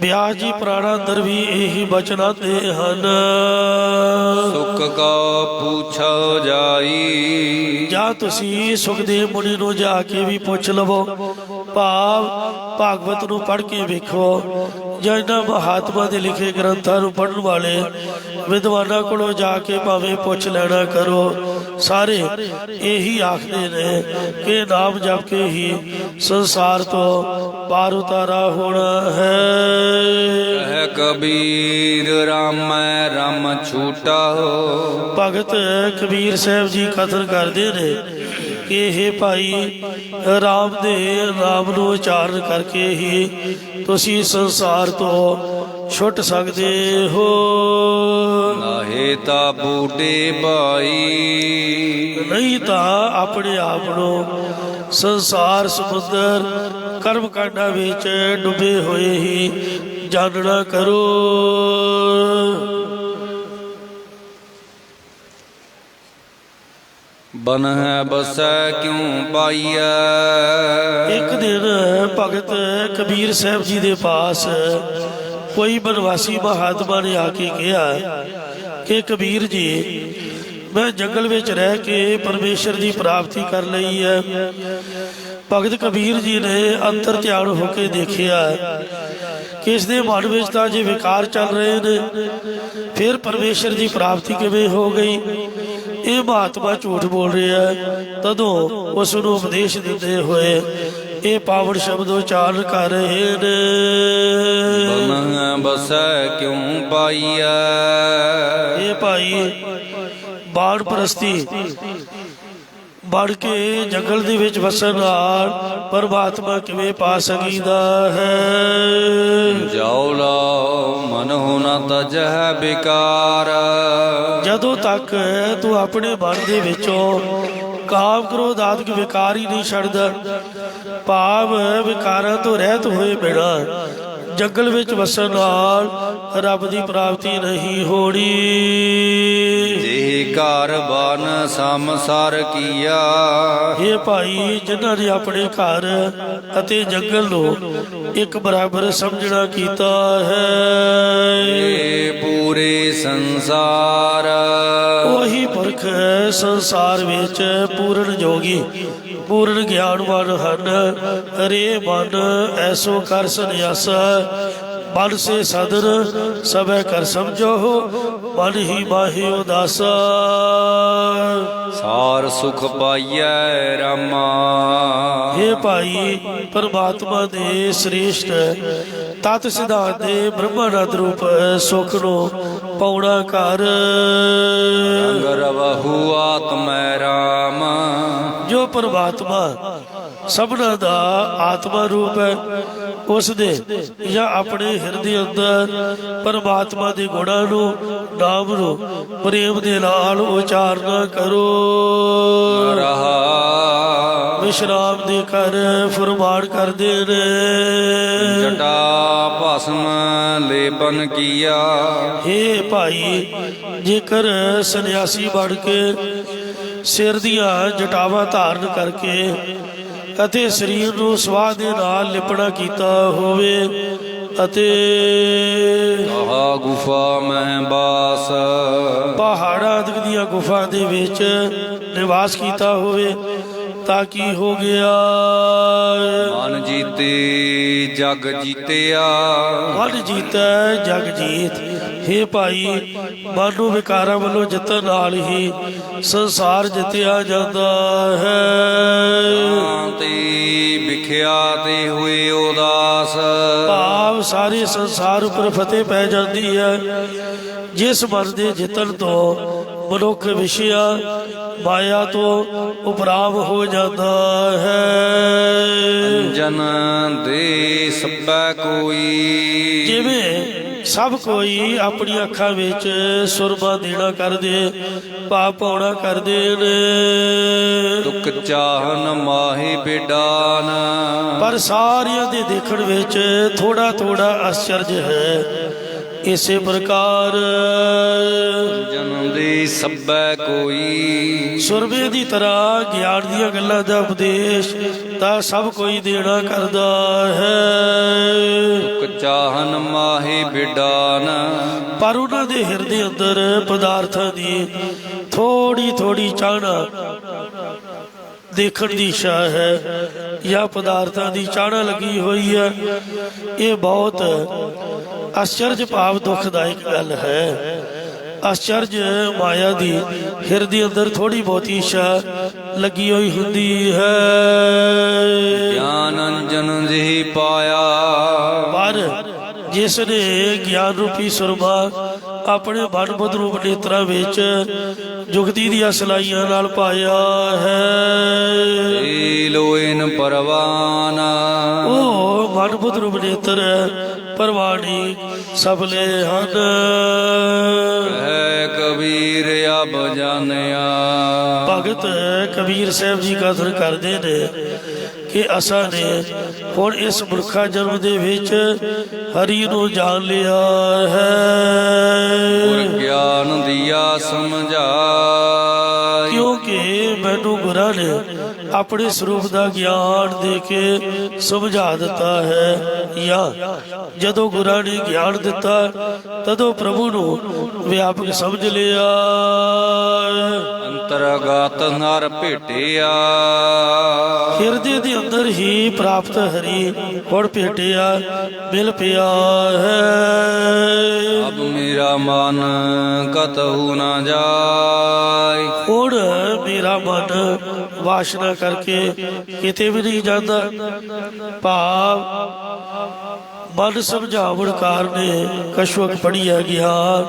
Speaker 1: ਬਿਆਸ ਜੀ ਪੁਰਾਣਾ ਅੰਦਰ ਵੀ ਇਹੀ ਬਚਨ ਆਉਂਦੇ ਹਨ।
Speaker 2: ਸੁਖ ਕਾ ਪੁੱਛੋ ਜਾਈ।
Speaker 1: ਜਾਂ ਤੁਸੀਂ ਸੁਖਦੇਵ ਮੁਨੀ ਨੂੰ ਜਾ ਕੇ ਵੀ ਪੁੱਛ ਲਵੋ। ਭਾਵ ਭਾਗਵਤ ਨੂੰ ਪੜ੍ਹ ਕੇ ਵੇਖੋ ਜਾਂ ਇਹਨਾਂ ਮਹਾਤਮਾ ਦੇ ਲਿਖੇ ਗ੍ਰੰਥਾਂ ਨੂੰ ਪੜ੍ਹਨ ਵਾਲੇ ਵਿਦਵਾਨਾਂ ਕੋਲੋਂ ਜਾ ਕੇ ਭਾਵੇਂ ਪੁੱਛ ਲੈਣਾ ਕਰੋ। ਸਾਰੇ ਇਹੀ ਆਖਦੇ ਨੇ ਕਿ ਨਾਮ ਜਪ ਕੇ ਹੀ ਸੰਸਾਰ ਤੋਂ ਪਾਰ ਉਤਾਰਾ ਹੋਣਾ ਹੈ।
Speaker 2: ਕਹਿ ਕਬੀਰ ਰਾਮੈ ਰਾਮ ਛੂਟਾ।
Speaker 1: ਭਗਤ ਕਬੀਰ ਸਾਹਿਬ ਜੀ ਕਥਨ ਕਰਦੇ ਨੇ ਕਿ ਇਹ ਭਾਈ ਰਾਮ ਦੇ ਨਾਮ ਨੂੰ ਉਚਾਰਨ ਕਰਕੇ ਹੀ ਤੁਸੀਂ ਸੰਸਾਰ ਤੋਂ ਛੁੱਟ ਸਕਦੇ ਹੋ।
Speaker 2: ਨਾਹੇ ਤਾਂ ਬੂਢੇ ਭਾਈ।
Speaker 1: ਨਹੀਂ ਤਾਂ ਆਪਣੇ ਆਪ ਨੂੰ ਸੰਸਾਰ ਸਮੁੰਦਰ ਕਰਮ ਕਾਂਡਾਂ ਵਿੱਚ ਡੁੱਬੇ ਹੋਏ ਹੀ ਜਾਣਨਾ ਕਰੋ।
Speaker 2: ਬਨ ਹੈ ਬਸੈ ਕਿਉ ਪਾਈਐ।
Speaker 1: ਇੱਕ ਦਿਨ ਭਗਤ ਕਬੀਰ ਸਾਹਿਬ ਜੀ ਦੇ ਪਾਸ ਕੋਈ ਬਨਵਾਸੀ ਮਹਾਤਮਾ ਨੇ ਆ ਕੇ ਕਿਹਾ ਕਿ ਕਬੀਰ ਜੀ, ਮੈਂ ਜੰਗਲ ਵਿੱਚ ਰਹਿ ਕੇ ਪਰਮੇਸ਼ਰ ਦੀ ਪ੍ਰਾਪਤੀ ਕਰ ਲਈ ਹੈ। ਭਗਤ ਕਬੀਰ ਜੀ ਨੇ ਅੰਤਰ ਧਿਆਨ ਹੋ ਕੇ ਦੇਖਿਆ ਕਿ ਇਸ ਦੇ ਮਨ ਵਿੱਚ ਤਾਂ ਜੇ ਵਿਕਾਰ ਚੱਲ ਰਹੇ ਨੇ, ਫਿਰ ਪਰਮੇਸ਼ਰ ਦੀ ਪ੍ਰਾਪਤੀ ਕਿਵੇਂ ਹੋ ਗਈ? ਇਹ ਮਹਾਤਮਾ ਝੂਠ ਬੋਲ ਰਿਹਾ। ਤਦੋਂ ਉਸ ਨੂੰ ਉਪਦੇਸ਼ ਦਿੰਦੇ ਹੋਏ ਇਹ ਪਾਵਨ ਸ਼ਬਦ ਉਚਾਰਨ ਕਰ ਰਹੇ ਨੇ।
Speaker 2: ਬਨ ਬਸੈ ਕਿਉ ਪਾਈਐ।
Speaker 1: ਇਹ ਭਾਈ ਬਾਣ ਪ੍ਰਸਤੀ ਬਣ ਕੇ ਜੰਗਲ ਦੇ ਵਿੱਚ ਵਸਣ ਨਾਲ ਪਰਮਾਤਮਾ ਕਿਵੇਂ ਪਾ ਸਕੀਦਾ ਹੈ।
Speaker 2: ਜਾਉ ਲਾਉ ਮਨ ਹੋ ਨ ਤਜਹਿ ਬਿਕਾਰ।
Speaker 1: ਜਦੋਂ ਤੱਕ ਤੂੰ ਆਪਣੇ ਮਨ ਦੇ ਵਿੱਚੋਂ ਕਾਮ ਕ੍ਰੋਧ ਆਦਿਕ ਵਿਕਾਰ ਹੀ ਨਹੀਂ ਛੱਡਦਾ, ਭਾਵ ਵਿਕਾਰਾਂ ਤੋਂ ਰਹਿਤ ਹੋਏ ਬਿਨਾਂ ਜੰਗਲ ਵਿੱਚ ਵਸਣ ਨਾਲ ਰੱਬ ਦੀ ਪ੍ਰਾਪਤੀ ਨਹੀਂ ਹੋਣੀ।
Speaker 2: ਜੇ ਘਰ ਬਨ ਸੰਸਾਰ ਕੀਆ।
Speaker 1: ਇਹ ਭਾਈ ਜਿਨ੍ਹਾਂ ਨੇ ਆਪਣੇ ਘਰ ਅਤੇ ਜੰਗਲ ਨੂੰ ਇੱਕ ਬਰਾਬਰ ਸਮਝਣਾ ਕੀਤਾ ਹੈ,
Speaker 2: ਇਹ ਪੂਰੇ ਸੰਸਾਰ।
Speaker 1: ਉਹੀ ਪੁਰਖ ਸੰਸਾਰ ਵਿੱਚ ਪੂਰਨ ਜੋਗੀ ਪੂਰਨ ਗਿਆਨਵਾਨ ਹਨ। ਰੇ ਮਨ ਐਸੋ ਕਰ ਸੰਨਿਆਸ, ਮਨ ਸੇ ਸਦਰ ਸਭੈ ਕਰ ਸਮਝੋ, ਮਨ ਹੀ ਮਾਹੀ ਉਦਾਸਾ।
Speaker 2: ਸਾਰ ਸੁਖ ਪਾਈਐ ਰਾਮਾ।
Speaker 1: ਇਹ ਭਾਈ ਪਰਮਾਤਮਾ ਦੇ ਸ੍ਰੇਸ਼ਟ ਤਤ ਸਿਧਾਂਤ ਦੇ ਬ੍ਰਹਮਾਨੰਦ ਰੂਪ ਸੁਖ ਨੂੰ ਪਾਉਣਾ ਕਰ।
Speaker 2: ਰੰਗ ਰਵਹੁ ਆਤਮੈ ਰਾਮ।
Speaker 1: ਜੋ ਪਰਮਾਤਮਾ ਸਭਨਾ ਦਾ ਆਤਮਾ ਰੂਪ ਹੈ, ਉਸ ਦੇ ਜਾਂ ਆਪਣੇ ਹਿਰਦੇ ਅੰਦਰ ਪਰਮਾਤਮਾ ਦੇ ਗੁਣਾਂ ਨੂੰ ਨਾਮ ਨੂੰ ਪ੍ਰੇਮ ਦੇ ਨਾਲ ਉਚਾਰਨਾ ਕਰੋ।
Speaker 2: ਰਹਾ
Speaker 1: ਵਿਸ਼ਰਾਮ ਦੇ ਕਰ ਫਰਮਾਨ ਕਰਦੇ ਨੇ।
Speaker 2: ਜਟਾ ਭਸਮ ਲੇਪਨ ਕੀਆ।
Speaker 1: ਹੇ ਭਾਈ ਜੇਕਰ ਸੰਨਿਆਸੀ ਬਣ ਕੇ ਸਿਰ ਦੀਆਂ ਜਟਾਵਾਂ ਧਾਰਨ ਕਰਕੇ ਅਤੇ ਸਰੀਰ ਨੂੰ ਸਵਾਹ ਦੇ ਨਾਲ ਲਿਪਣਾ ਕੀਤਾ ਹੋਵੇ ਅਤੇ
Speaker 2: ਆਹਾ ਗੁਫਾ ਮਹਿ ਬਾਸ।
Speaker 1: ਪਹਾੜਾਂ ਆਦਿ ਦੀਆਂ ਗੁਫਾ ਦੇ ਵਿੱਚ ਨਿਵਾਸ ਕੀਤਾ ਹੋਵੇ ਤਾਂ ਕੀ ਹੋ ਗਿਆ।
Speaker 2: ਮਨ ਜੀਤੇ ਜਗ ਜੀਤਿਆ।
Speaker 1: ਮਨ ਜੀਤੈ ਜਗ ਜੀਤ। ਹੇ ਭਾਈ ਮਨ ਨੂੰ ਵਿਕਾਰਾਂ ਵੱਲੋਂ ਜਿੱਤਣ ਨਾਲ ਹੀ ਸੰਸਾਰ ਜਿੱਤਿਆ ਜਾਂਦਾ ਹੈ।
Speaker 2: ਤੇ ਵਿਖਿਆ ਤੇ ਹੋਏ ਉਦਾਸ।
Speaker 1: ਭਾਵ ਸਾਰੇ ਸੰਸਾਰ ਉੱਪਰ ਫਤਿਹ ਪੈ ਜਾਂਦੀ ਹੈ। ਜਿਸ ਮਨ ਦੇ ਜਿੱਤਣ ਤੋਂ ਮਨੁੱਖ ਵਿਸ਼ਿਆ ਮਾਇਆ ਤੋਂ ਉਪਰਾਮ ਹੋ ਜਾਂਦਾ ਹੈ।
Speaker 2: ਜਨ ਦੇ ਸਭੈ ਕੋਈ।
Speaker 1: ਜਿਵੇਂ ਸਭ ਕੋਈ ਆਪਣੀ ਅੱਖਾਂ ਵਿੱਚ ਸੁਰਮਾ ਦੇਣਾ ਕਰਦੇ, ਭਾਵ ਪਾਉਣਾ ਕਰਦੇ ਨੇ।
Speaker 2: ਦੁੱਖ ਚਾਹਨ ਮਾਹੀ ਬਿਡਾਨ।
Speaker 1: ਪਰ ਸਾਰਿਆਂ ਦੇ ਦੇਖਣ ਵਿੱਚ ਥੋੜਾ ਥੋੜਾ ਆਸ਼ਚਰਜ ਹੈ। ਇਸੇ ਪ੍ਰਕਾਰ
Speaker 2: ਜਨ ਦੇ ਸਭੈ ਕੋਈ।
Speaker 1: ਸੁਰਮੇ ਦੀ ਤਰ੍ਹਾਂ ਗਿਆਨ ਦੀਆਂ ਗੱਲਾਂ ਦਾ ਉਪਦੇਸ਼ ਤਾਂ ਸਭ ਕੋਈ ਦੇਣਾ ਕਰਦਾ ਹੈ।
Speaker 2: ਦੁੱਖ ਚਾਹਨ ਮਾਹੀ ਬਿਡਾਨ।
Speaker 1: ਪਰ ਉਹਨਾਂ ਦੇ ਹਿਰਦੇ ਅੰਦਰ ਪਦਾਰਥਾਂ ਦੀ ਥੋੜੀ ਥੋੜੀ ਚਾਹਨਾ ਦੇਖਣ ਦੀ ਇੱਛਾ ਹੈ ਜਾਂ ਪਦਾਰਥਾਂ ਦੀ ਚਾਹਨਾ ਲੱਗੀ ਹੋਈ ਹੈ। ਇਹ ਬਹੁਤ ਆਸ਼ਚਰਜ ਭਾਵ ਦੁਖਦਾਇਕ ਗੱਲ ਹੈ। ਆਸ਼ਚਰਜ ਮਾਇਆ ਦੀ ਹਿਰਦੇ ਅੰਦਰ ਥੋੜੀ ਬਹੁਤੀ ਇੱਛਾ ਲੱਗੀ ਹੋਈ ਹੁੰਦੀ ਹੈ।
Speaker 2: ਗਿਆਨ ਅੰਜਨ ਜਿਹੀ ਪਾਇਆ।
Speaker 1: ਪਰ ਜਿਸ ਨੇ ਗਿਆਨ ਰੂਪੀ ਸੁਰਮਾ ਆਪਣੇ ਮਨ ਬੁੱਧ ਰੂਪ ਨੇਤਰਾਂ ਵਿੱਚ ਜੁਗਤੀ ਦੀਆਂ ਸਲਾਈਆਂ ਨਾਲ ਪਾਇਆ ਹੈ।
Speaker 2: ਲੋਇਨ ਪਰਵਾਨ।
Speaker 1: ਉਹ ਮਨ ਬੁੱਧ ਰੂਪ ਨੇਤਰ ਪਰਵਾਨੀ ਸਫਲੇ ਹਨ।
Speaker 2: ਹੈ ਕਬੀਰ ਅਬ ਜਾਣਿਆ।
Speaker 1: ਭਗਤ ਕਬੀਰ ਸਾਹਿਬ ਜੀ ਕਥਨ ਕਰਦੇ ਨੇ ਕਿ ਅਸਾਂ ਨੇ ਹੁਣ ਇਸ ਮਨੁੱਖਾ ਜਨਮ ਦੇ ਵਿੱਚ ਹਰੀ ਨੂੰ ਜਾਣ ਲਿਆ ਹੈ।
Speaker 2: ਗੁਰ ਗਿਆਨ ਦੀਆ ਸਮਝਾਈ।
Speaker 1: ਕਿਉਂਕਿ ਮੈਨੂੰ ਗੁਰਾਂ ਨੇ ਆਪਣੇ ਸਰੂਪ ਦਾ ਗਿਆਨ ਦੇ ਕੇ ਸਮਝਾ ਦਿੱਤਾ ਹੈ। ਜਾਂ ਜਦੋਂ ਗੁਰਾਂ ਨੇ ਗਿਆਨ ਦਿੱਤਾ ਤਦੋਂ ਪ੍ਰਭੂ ਨੂੰ ਵਿਆਪਕ ਸਮਝ ਲਿਆ।
Speaker 2: ਅੰਤਰਗਤ ਨਰ ਭੇਟਿਆ।
Speaker 1: ਹਿਰਦੇ ਦੇ ਅੰਦਰ ਹੀ ਪ੍ਰਾਪਤ ਹਰੀ ਹੁਣ ਭੇਟਿਆ ਮਿਲ ਪਿਆ ਹੈ।
Speaker 2: ਅਬ ਮੇਰਾ ਮਨ ਕਤਹੁ ਨਾ ਜਾਏ।
Speaker 1: ਹੁਣ ਮੇਰਾ ਮਨ ਵਾਸ਼ਨਾ ਕਰਕੇ ਕਿਤੇ ਵੀ ਨਹੀਂ ਜਾਂਦਾ। ਭਾਵ ਮਨ ਸਮਝਾਵਣ ਕਾਰਨ ਕਛੁਕ ਪੜ੍ਹਿਆ ਗਿਆਨ।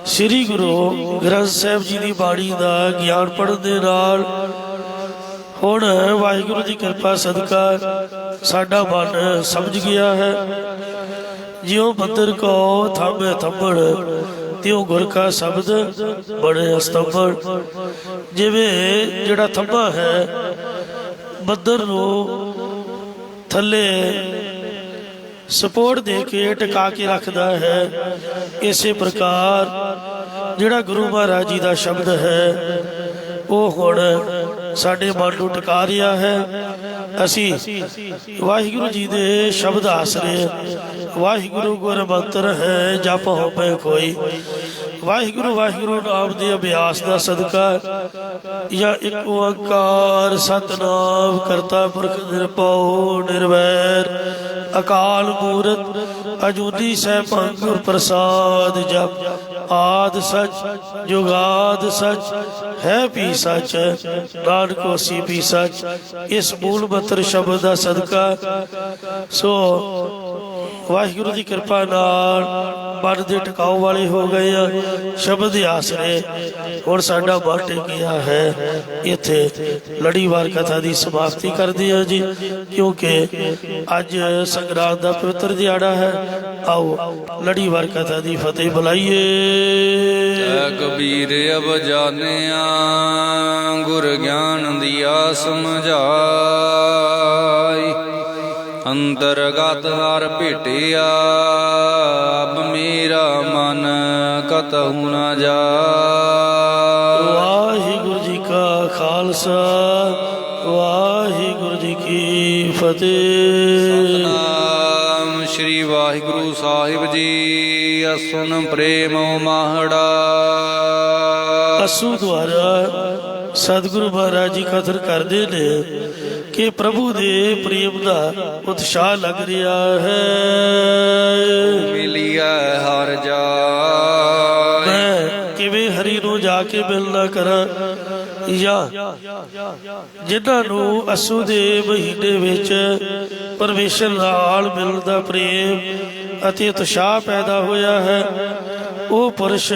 Speaker 1: ਸ੍ਰੀ ਗੁਰੂ ਗ੍ਰੰਥ ਸਾਹਿਬ ਜੀ ਦੀ ਬਾਣੀ ਦਾ ਗਿਆਨ ਪੜ੍ਹਨ ਦੇ ਨਾਲ ਹੁਣ ਵਾਹਿਗੁਰੂ ਦੀ ਕਿਰਪਾ ਸਦਕਾ ਸਾਡਾ ਮਨ ਸਮਝ ਗਿਆ ਹੈ। ਜਿਉ ਮੰਦਰ ਕੋ ਥੰਮੇ ਥੰਮਣ ਤਿਉ ਗੁਰ ਕਾ ਸ਼ਬਦ ਬੜੇ ਅਸਤੰਭਣ। ਜਿਵੇਂ ਜਿਹੜਾ ਥੰਮਾ ਹੈ ਮੰਦਰ ਨੂੰ ਥੱਲੇ ਸਪੋਰਟ ਦੇ ਕੇ ਟਿਕਾ ਕੇ ਰੱਖਦਾ ਹੈ, ਇਸੇ ਪ੍ਰਕਾਰ ਜਿਹੜਾ ਗੁਰੂ ਮਹਾਰਾਜ ਜੀ ਦਾ ਸ਼ਬਦ ਹੈ ਉਹ ਹੁਣ ਸਾਡੇ ਮਨ ਨੂੰ ਟਿਕਾ ਰਿਹਾ ਹੈ। ਅਸੀਂ ਵਾਹਿਗੁਰੂ ਜੀ ਦੇ ਸ਼ਬਦ ਆਸਰੇ ਵਾਹਿਗੁਰੂ ਗੁਰ ਮੰਤਰ ਹੈ ਜਪ ਹੋਵੇ ਕੋਈ। ਵਾਹਿਗੁਰੂ ਵਾਹਿਗੁਰੂ ਨਾਮ ਦੇ ਅਭਿਆਸ ਦਾ ਸਦਕਾ ਜਾਂ ਇੱਕ ਓੰਕਾਰ ਸਤਿਨਾਮ ਕਰਤਾ ਪੁਰਖ ਨਿਰਭਉ ਨਿਰਵੈਰ ਅਕਾਲ ਮੂਰਤ ਅਜੂਨੀ ਸੈਭੰ ਗੁਰ ਪ੍ਰਸਾਦ ਜਪ ਆਦ ਸਚ ਜੁਗਾਦ ਸਚ ਹੈ ਵੀ ਸਚ ਨਾਨਕ ਹੋਸੀ ਵੀ ਸਚ। ਇਸ ਮੂਲ ਮੰਤਰ ਸ਼ਬਦ ਦਾ ਸਦਕਾ ਸੋ ਵਾਹਿਗੁਰੂ ਦੀ ਕਿਰਪਾ ਨਾਲ ਮਨ ਦੇ ਟਿਕਾਉ ਵਾਲੇ ਹੋ ਗਏ ਆ। ਸ਼ਬਦ ਦੇ ਆਸਰੇ ਹੁਣ ਸਾਡਾ ਮਨ ਟਿਕਿਆ ਹੈ। ਇੱਥੇ ਲੜੀਵਾਰ ਕਥਾ ਦੀ ਸਮਾਪਤੀ ਕਰਦੇ ਹਾਂ ਜੀ, ਕਿਉਂਕਿ ਅੱਜ ਸੰਗਰਾਂਦ ਦਾ ਪਵਿੱਤਰ ਦਿਹਾੜਾ ਹੈ। ਆਓ ਲੜੀਵਾਰ ਕਥਾ ਦੀ ਫਤਿਹ ਬੁਲਾਈਏ।
Speaker 2: ਐ ਕਬੀਰ ਅਬ ਜਾਣਿਆ ਗੁਰ ਗਿਆਨ ਦੀਆ ਸਮਝਾਈ। ਅੰਤਰਗਤ ਹਰ ਭੇਟਿਆ ਅਬ ਮੇਰਾ ਮਨ ਕਤਹੁ ਨਾ ਜਾਏ।
Speaker 1: ਵਾਹਿਗੁਰੂ ਜੀ ਕਾ ਖਾਲਸਾ ਵਾਹਿਗੁਰੂ ਜੀ ਕੀ ਫਤਿਹ।
Speaker 2: ਸਤਿਨਾਮ ਸ਼੍ਰੀ ਵਾਹਿਗੁਰੂ ਸਾਹਿਬ ਜੀ। ਅਸੁਨ ਪ੍ਰੇਮ ਮਾਹੜਾ।
Speaker 1: ਅਸੂ ਦੁਆਰਾ ਸਤਿਗੁਰੂ ਮਹਾਰਾਜ ਜੀ ਕਥਨ ਕਰਦੇ ਨੇ ਕਿ ਪ੍ਰਭੂ ਦੇ ਪ੍ਰੇਮ ਦਾ ਉਤਸ਼ਾਹ ਲੱਗ ਰਿਹਾ ਹੈ।
Speaker 2: ਮਿਲਿਆ ਹਰ ਜਾਏ।
Speaker 1: ਮੈਂ ਕਿਵੇਂ ਹਰੀ ਨੂੰ ਜਾ ਕੇ ਮਿਲਣਾ ਕਰਾਂ, ਜਾਂ ਜਿਨ੍ਹਾਂ ਨੂੰ ਅਸੂ ਦੇ ਮਹੀਨੇ ਵਿੱਚ ਪਰਮੇਸ਼ਰ ਨਾਲ ਮਿਲਣ ਦਾ ਪ੍ਰੇਮ ਅਤੇ ਉਤਸ਼ਾਹ ਪੈਦਾ ਹੋਇਆ ਹੈ, ਉਹ ਪੁਰਸ਼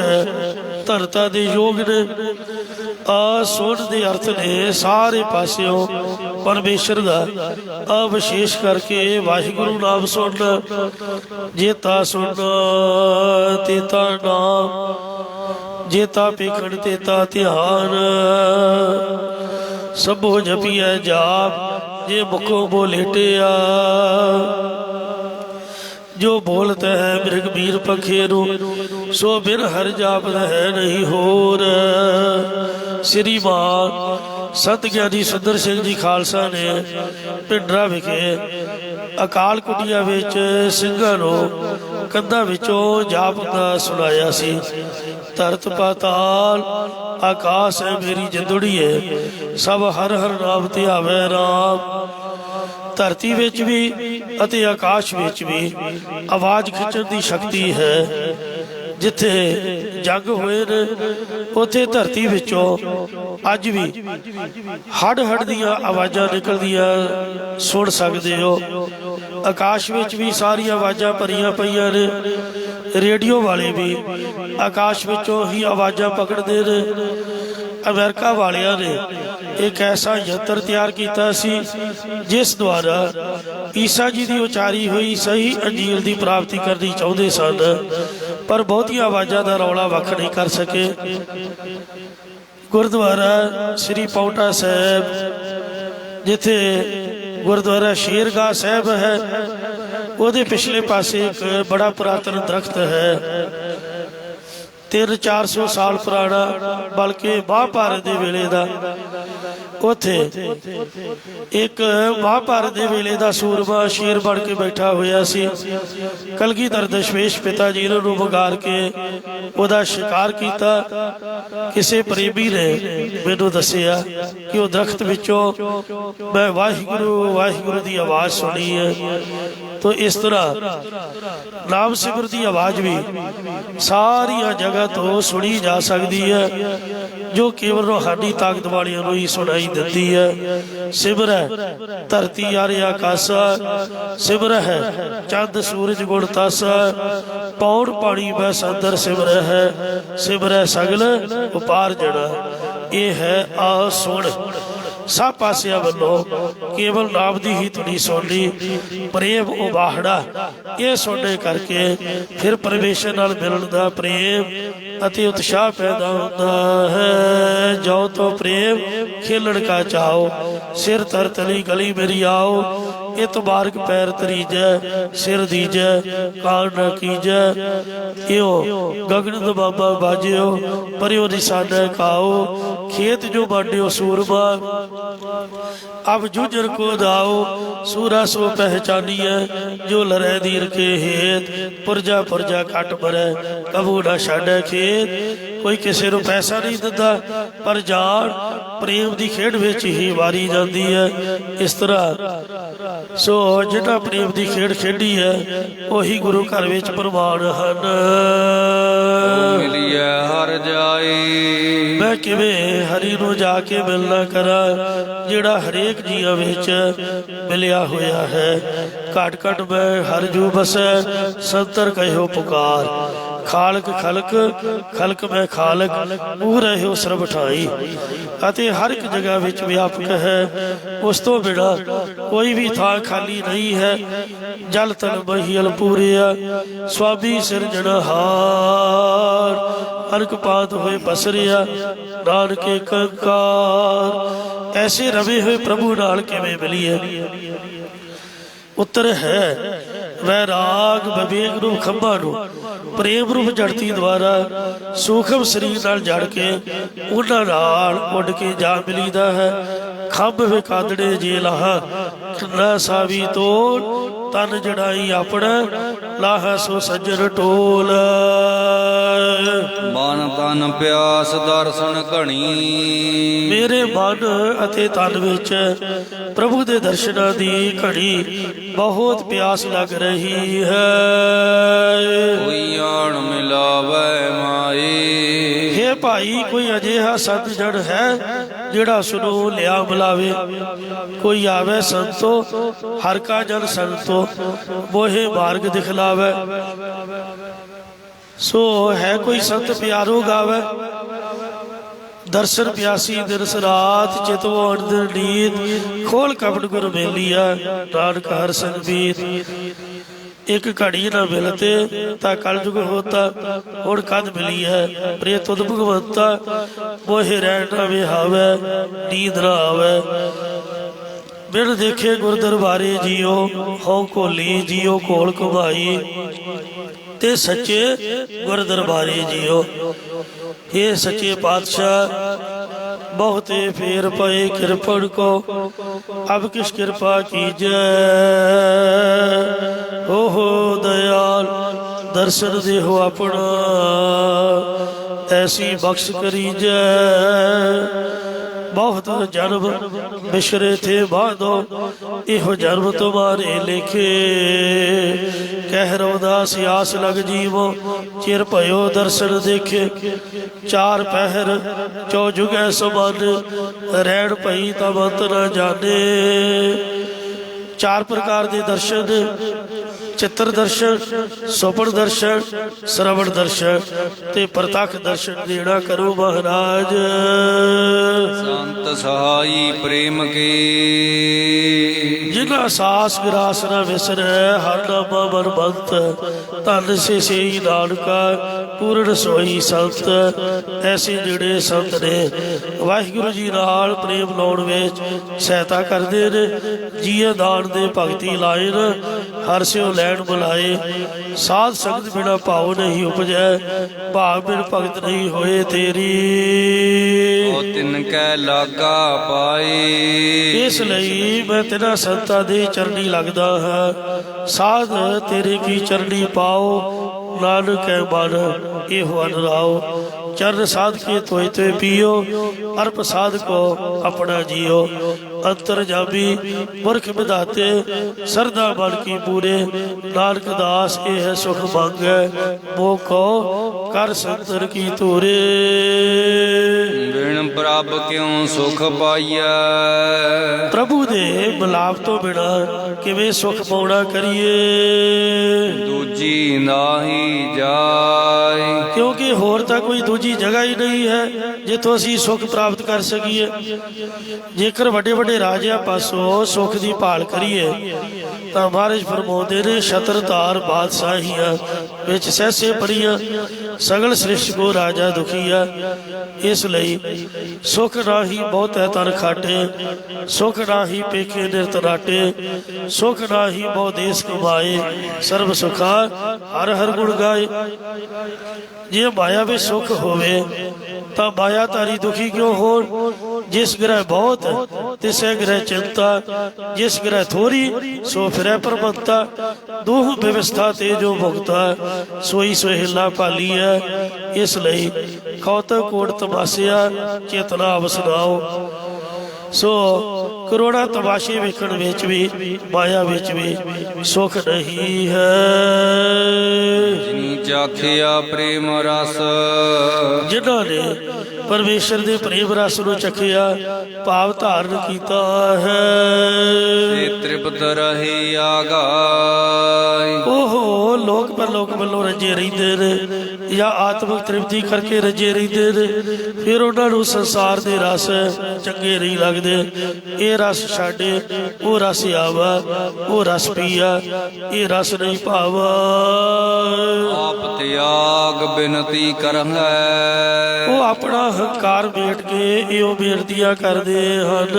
Speaker 1: ਧਰਤਾ ਦੇ ਯੋਗ ਨੇ। ਆ ਸੁਣ ਦੇ ਅਰਥ ਨੇ ਸਾਰੇ ਪਾਸਿਓਂ ਪਰਮੇਸ਼ਰ ਦਾ ਆ ਵਿਸ਼ੇਸ਼ ਕਰਕੇ ਵਾਹਿਗੁਰੂ ਨਾਮ ਸੁਣਨਾ। ਜੇਤਾ ਸੁਣਨਾ ਤੇਤਾ ਨਾਮ, ਜੇਤਾ ਪੇਖਣ ਤੇਤਾ ਧਿਆਨ। ਸਭੋ ਜਪੀਐ ਜਾਪ ਜੇ ਮੁਖੋਂ ਬੋਲੇਟਿਆ। ਜੋ ਬੋਲਤ ਹੈ ਮ੍ਰਿਗ ਬੀਰ ਪਖੇਰੂ ਸੋ ਬਿਨ ਹਰ ਜਾਪਤ ਹੈ ਨਹੀਂ ਹੋਰ। ਸ੍ਰੀ ਮਾਨ ਸੰਤ ਗਿਆਨੀ ਸੁੰਦਰ ਸਿੰਘ ਜੀ ਖਾਲਸਾ ਨੇ ਪਿੰਡਰਾ ਵਿਖੇ ਅਕਾਲ ਕੁਟੀਆ ਵਿੱਚ ਸਿੰਘਾਂ ਨੂੰ ਕੰਧਾਂ ਵਿੱਚੋਂ ਜਾਪ ਦਾ ਸੁਣਾਇਆ ਸੀ। ਧਰਤ ਪਾਤਾਲ ਆਕਾਸ਼ ਹੈ ਮੇਰੀ ਜਿੰਦੜੀਏ, ਸਭ ਹਰ ਹਰ ਨਾਮ ਧਿਆਵੇ ਰਾਮ। ਧਰਤੀ ਵਿੱਚ ਵੀ ਅਤੇ ਆਕਾਸ਼ ਵਿੱਚ ਵੀ ਆਵਾਜ਼ ਖਿੱਚਣ ਦੀ ਸ਼ਕਤੀ ਹੈ। ਜਿੱਥੇ ਜੰਗ ਹੋਏ ਨੇ ਉੱਥੇ ਧਰਤੀ ਵਿੱਚੋਂ ਅੱਜ ਵੀ ਹੱਡ ਹੱਡ ਦੀਆਂ ਆਵਾਜ਼ਾਂ ਨਿਕਲਦੀਆਂ ਸੁਣ ਸਕਦੇ ਹੋ। ਆਕਾਸ਼ ਵਿੱਚ ਵੀ ਸਾਰੀਆਂ ਆਵਾਜ਼ਾਂ ਭਰੀਆਂ ਪਈਆਂ ਨੇ। ਰੇਡੀਓ ਵਾਲੇ ਵੀ ਆਕਾਸ਼ ਵਿੱਚੋਂ ਹੀ ਆਵਾਜ਼ਾਂ ਪਕੜਦੇ ਨੇ। ਅਮਰੀਕਾ ਵਾਲਿਆਂ ਨੇ ਇੱਕ ਐਸਾ ਯੰਤਰ ਤਿਆਰ ਕੀਤਾ ਸੀ ਜਿਸ ਦੁਆਰਾ ਈਸਾ ਜੀ ਦੀ ਉਚਾਰੀ ਹੋਈ ਸਹੀ ਅੰਜੀਲ ਦੀ ਪ੍ਰਾਪਤੀ ਕਰਨੀ ਚਾਹੁੰਦੇ ਸਨ, ਪਰ ਬਹੁਤੀਆਂ ਆਵਾਜ਼ਾਂ ਦਾ ਰੌਲਾ ਵੱਖ ਨਹੀਂ ਕਰ ਸਕੇ। ਗੁਰਦੁਆਰਾ ਸ੍ਰੀ ਪਾਉਂਟਾ ਸਾਹਿਬ, ਜਿੱਥੇ ਗੁਰਦੁਆਰਾ ਸ਼ੇਰਗਾਹ ਸਾਹਿਬ ਹੈ, ਉਹਦੇ ਪਿਛਲੇ ਪਾਸੇ ਇੱਕ ਬੜਾ ਪੁਰਾਤਨ ਦਰਖਤ ਹੈ, 300-400 ਸਾਲ ਪੁਰਾਣਾ, ਬਲਕਿ ਮਹਾਭਾਰਤ ਦੇ ਵੇਲੇ ਦਾ। ਉੱਥੇ ਇੱਕ ਮਹਾਂਭਾਰਤ ਦੇ ਵੇਲੇ ਦਾ ਸੂਰਮਾ ਸ਼ੇਰ ਬਣ ਕੇ ਬੈਠਾ ਹੋਇਆ ਸੀ। ਕਲਗੀਧਰ ਦਸ਼ਮੇਸ਼ ਪਿਤਾ ਜੀ ਨੂੰ ਵਿਗਾੜ ਕੇ ਉਹਦਾ ਸ਼ਿਕਾਰ ਕੀਤਾ। ਕਿਸੇ ਪ੍ਰੇਮੀ ਨੇ ਮੈਨੂੰ ਦੱਸਿਆ ਕਿ ਉਹ ਦਰਖਤ ਵਿੱਚੋਂ ਮੈਂ ਵਾਹਿਗੁਰੂ ਵਾਹਿਗੁਰੂ ਦੀ ਆਵਾਜ਼ ਸੁਣੀ ਹੈ। तो इस तरह नाम सिमर की आवाज़ भी सारिया जगह तो सुनी जा सकती है, जो केवल रूहानी ताकत वालियों को ही सुनाई देती है। सिमर है धरती यारे आकाशा, सिमर है चंद सूरज गुण तासा, पौड़ पानी में संदर सिमर है, सिमर है सगल उपार जड़ा। ये है आ सुन सब पासिया वालों केवल नाम की ही धुनी सुननी, प्रेम उबाहड़ा ये सुनने करके फिर परमेश्वर नाल मिलन दा प्रेम अति उत्साह पैदा होता है। जाओ तो प्रेम खेलन का चाहो, सिर तर तली गली मेरी आओ, इत मार्ग पैर तरीजै, सिर दीजै कान न कीजै। यो गगन दबाबा बाजियो, परियो निशाना खाओ, खेत जो बांडियो सूरमा, अब जूझर को दाओ, सूरा सो पहचानिए, जो लरै दीर के हेत, पुरजा पुरजा कट मरै, कबू ना छाड़े खेत। कोई किसी को पैसा नहीं दिंदा, पर जान प्रेम की खेड विच ही वारी जाती है। इस तरह सो जिन्हां प्रेम की खेड खेडी है उही गुरु घर विच प्रवान हन।
Speaker 2: मिलिए हर जाए
Speaker 1: मैं किवें हरि नूं जाके मिलना करा, जिहड़ा हरेक जीवां विच मिलिया होया है। घट घट मैं हर जू बसै, संतर कहो पुकार, खालक खलक खलक मैं खालक, मूह रहो सरब ठाई। अते हर एक जगह विच व्यापक है, उस तो बिना कोई भी थां खाली नहीं है। जल तन बहियल पूरिया, स्वामी सिरजनहार, अनकपात होए पसरिया, नानक कंकार। ऐसे रवे हुए प्रभु नाल किवें मिलीए। उत्तर है वैराग विवेक रूप खंभा नूं प्रेम रूप जड़ती द्वारा सूखम शरीर नाल जड़ के उन्हां नाल उड़ के जा मिलीदा है। खंभ विकादड़े जे लाहा, ना सावी तोड़, तन जड़ाई अपना, लाहा सो सज्जन टोल।
Speaker 2: मन तन प्यास दर्शन घणी,
Speaker 1: मेरे मन अते तन विच प्रभु दे दर्शनां दी घड़ी बहुत प्यास लग रही है।
Speaker 2: कोई आण मिलावे माए,
Speaker 1: हे भाई कोई अजिहा संत जन है जिहड़ा सुनो लिया मिलावे। कोई आवे संतो हर का जन संतो, मोहे मार्ग दिखलावे। सो है कोई संत प्यारो गावे, दर्शन प्यासी दिरस रात, चितवो अंदर नींद, खोल कपट गुर मेलिया, नानक हर संगीत। एक घड़ी न मिलते ता कलयुग होता, हुण कद मिली है प्रिय तुद भगवंता। मोहे रहन न विहावे, नींद न आवे, बिन देखे गुर दरबारे जियो, हो कोली जियो कोल कमाई, ते सच्चे गुर दरबारे जियो। हे सच्चे पातशाह बहुते फेर पए कृपण को, अब किस कृपा कीजै। हो दयाल दर्शन देहो अपना, ऐसी बख्श करीजै। बहुत जन्म बिछरे थे बादो, इहो जन्म तुम्हारे लेखे। कह रवदास आस लग जीवो, चिर भयो दर्शन देखे। चार पहर चौजुगै समान, रैण पई तब अंत न जाने। चार प्रकार के दर्शन, चित्र दर्शन, सुपन दर्शन, श्रवण दर्शन ते प्रतख दर्शन देना करो महाराज।
Speaker 2: संत सहाई प्रेम के,
Speaker 1: जिन्ना सास ग्रास न विसरै, हर नामा मन बंत, धन से नानका ਪੂਰਨ ਸੋਈ ਸੰਤ। ਐਸੇ ਜਿਹੜੇ ਸੰਤ ਨੇ ਵਾਹਿਗੁਰੂ ਜੀ ਨਾਲ ਪ੍ਰੇਮ ਲਾਉਣ ਵਿੱਚ ਸਹਾਇਤਾ ਕਰਦੇ ਨੇ। ਜੀਅ ਦਾਨ ਦੇ ਭਗਤੀ ਲਾਏ ਨ, ਹਰ ਸਿਓ ਲੈਣ ਬੁਲਾਏ। ਸਾਧ ਸੰਗਤ ਬਿਨਾ ਭਾਉ ਨਹੀਂ ਉਪਜੈ, ਭਾਵ ਬਿਨ ਭਗਤ ਨਹੀਂ ਹੋਏ ਤੇਰੀ।
Speaker 2: ਉਹ ਤਿਨ ਕੈ ਲਾਗਾ ਪਾਈ।
Speaker 1: ਇਸ ਲਈ ਮੈਂ ਤੇਰਾ ਸੰਤਾਂ ਦੇ ਚਰਨੀ ਲੱਗਦਾ ਹਾਂ। ਸਾਧ ਤੇਰੇ ਕੀ ਚਰਨੀ ਪਾਓ, ਨਾਨਕ ਕੈ ਮਨ ਇਹੋ ਅਨਰਾਓ। ਚਰਨ ਸਾਧ ਕੇ ਤੋਏ ਤੇ ਪੀਓ, ਅਰਪ ਸਾਧ ਕੋ ਆਪਣਾ ਜੀਓ। ਅੰਤਰ ਜਾਬੀ ਮੁਰਖ ਵਿਧਾਤੇ, ਸਰਦਾ ਮਨ ਕੀ ਪੂਰੇ। ਨਾਨਕ ਦਾਸ ਇਹ ਹੈ ਸੁਖ ਮੰਗੈ, ਮੋਹ ਕੋ ਕਰ ਸੰਤਰ ਕੀ ਧੂਰੇ।
Speaker 2: ਬਿਨ ਪ੍ਰਭ ਕਿਉ ਸੁਖ ਪਾਈਐ।
Speaker 1: ਪ੍ਰਭੂ ਦੇ ਮਿਲਾਪ ਤੋਂ ਬਿਨਾ ਕਿਵੇਂ ਸੁਖ ਪਾਉਣਾ ਕਰੀਏ।
Speaker 2: ਦੂਜੀ ਨਾਹੀ ਜਾਏ।
Speaker 1: ਕਿਉਂਕਿ ਹੋਰ ਤਾਂ ਕੋਈ ਦੂਜੀ ਜਗ੍ਹਾ ਹੀ ਨਹੀਂ ਹੈ ਜਿੱਥੋਂ ਅਸੀਂ ਸੁਖ ਪ੍ਰਾਪਤ ਕਰ ਸਕੀਏ। ਜੇਕਰ ਵੱਡੇ ਵੱਡੇ ਰਾਜਿਆਂ ਪਾਸੋਂ ਸੁਖ ਦੀ ਭਾਲ ਕਰੀਏ ਤਾਂ ਮਹਾਰਾਜ ਫਰਮਾਉਂਦੇ ਨੇ, ਛਤਰ ਧਾਰ ਬਾਦਸ਼ਾਹੀਆਂ ਵਿੱਚ ਸਹਿਸੇ ਪੜੀਆਂ, ਸਗਲ ਸ੍ਰਿਸ਼ਟ ਕੋ ਰਾਜਾ ਦੁਖੀਆ। ਇਸ ਲਈ ਸੁਖ ਨਾਹੀ ਬਹੁਤੈ ਤਨ ਖਾਟੇ, ਸੁਖ ਨਾਹੀ ਪੇਖੇ ਨਿਰਤ ਰਾਟੇ। ਸੁਖ ਨਾਹੀ ਬਹੁ ਦੇਸ ਕਮਾਏ, ਸਰਬ ਸੁਖਾ ਹਰ ਹਰ ਗੁਣ ਗਾਏ। ਜੇ ਮਾਇਆ ਵਿੱਚ ਸੁਖ ਹੋਵੇ ਤਾਂ ਮਾਇਆਧਾਰੀ ਦੁਖੀ ਕਿਉਂ ਹੋਣ। ਜਿਸ ਗ੍ਰਹਿ ਬਹੁਤ ਤਿਸੈ ਗ੍ਰਹਿ ਚਿੰਤਾ, ਜਿਸ ਗ੍ਰਹਿ ਥੋੜੀ ਸੋ ਫਿਰੈ ਪਰਮੰਤਾ। ਦੋਹ ਵਿਵਸਥਾ ਤੇ ਜੋ ਭੁਗਤਾ, ਸੋਈ ਸੋਹਿਲਾ ਭਾਲੀ ਹੈ। ਇਸ ਲਈ ਕੌਤਕ ਕੋਟ ਤਮਾਸਿਆ, ਚੇਤਨਾ ਅਵਸਨਾਓ। ਸੋ ਕਰੋੜਾਂ ਤਮਾਸ਼ੇ ਵੇਖਣ ਵਿੱਚ ਵੀ ਮਾਇਆ ਵਿੱਚ ਵੀ ਸੁਖ ਨਹੀਂ ਹੈ।
Speaker 2: ਜਿਨੀ ਚਾਖਿਆ ਪ੍ਰੇਮ ਰਸ।
Speaker 1: ਜਿਨ੍ਹਾਂ ਨੇ ਪਰਮੇਸ਼ਰ ਦੇ ਪ੍ਰੇਮ ਰਸ ਨੂੰ ਚਖਿਆ, ਭਾਵ ਧਾਰਨ ਕੀਤਾ ਹੈ,
Speaker 2: ਤੇ ਤ੍ਰਿਪਤ ਰਹੇ ਆਗਾਈ।
Speaker 1: ਉਹ ਲੋਕ ਪਰਲੋਕ ਵੱਲੋਂ ਰੱਜੇ ਰਹਿੰਦੇ ਨੇ ਜਾਂ ਆਤਮਿਕ ਤ੍ਰਿਪਤੀ ਕਰਕੇ ਰੱਜੇ ਰਹਿੰਦੇ ਨੇ। ਫਿਰ ਉਹਨਾਂ ਨੂੰ ਸੰਸਾਰ ਦੇ ਰਸ ਚੰਗੇ ਨਹੀਂ ਲੱਗਦੇ। ਇਹ ਰਸ ਛਾੜੇ, ਉਹ ਰਸ ਆਵਾ, ਉਹ ਰਸ ਪੀਆ, ਇਹ ਰਸ ਨਹੀਂ ਭਾਵਾ।
Speaker 2: ਆਪ ਤਿਆਗ ਬਿਨਤੀ ਕਰਹਿ।
Speaker 1: ਉਹ ਆਪਣਾ ਹੰਕਾਰ ਵੇਟ ਕੇ ਇਹੋ ਬੇਨਤੀਆਂ ਕਰਦੇ ਹਨ,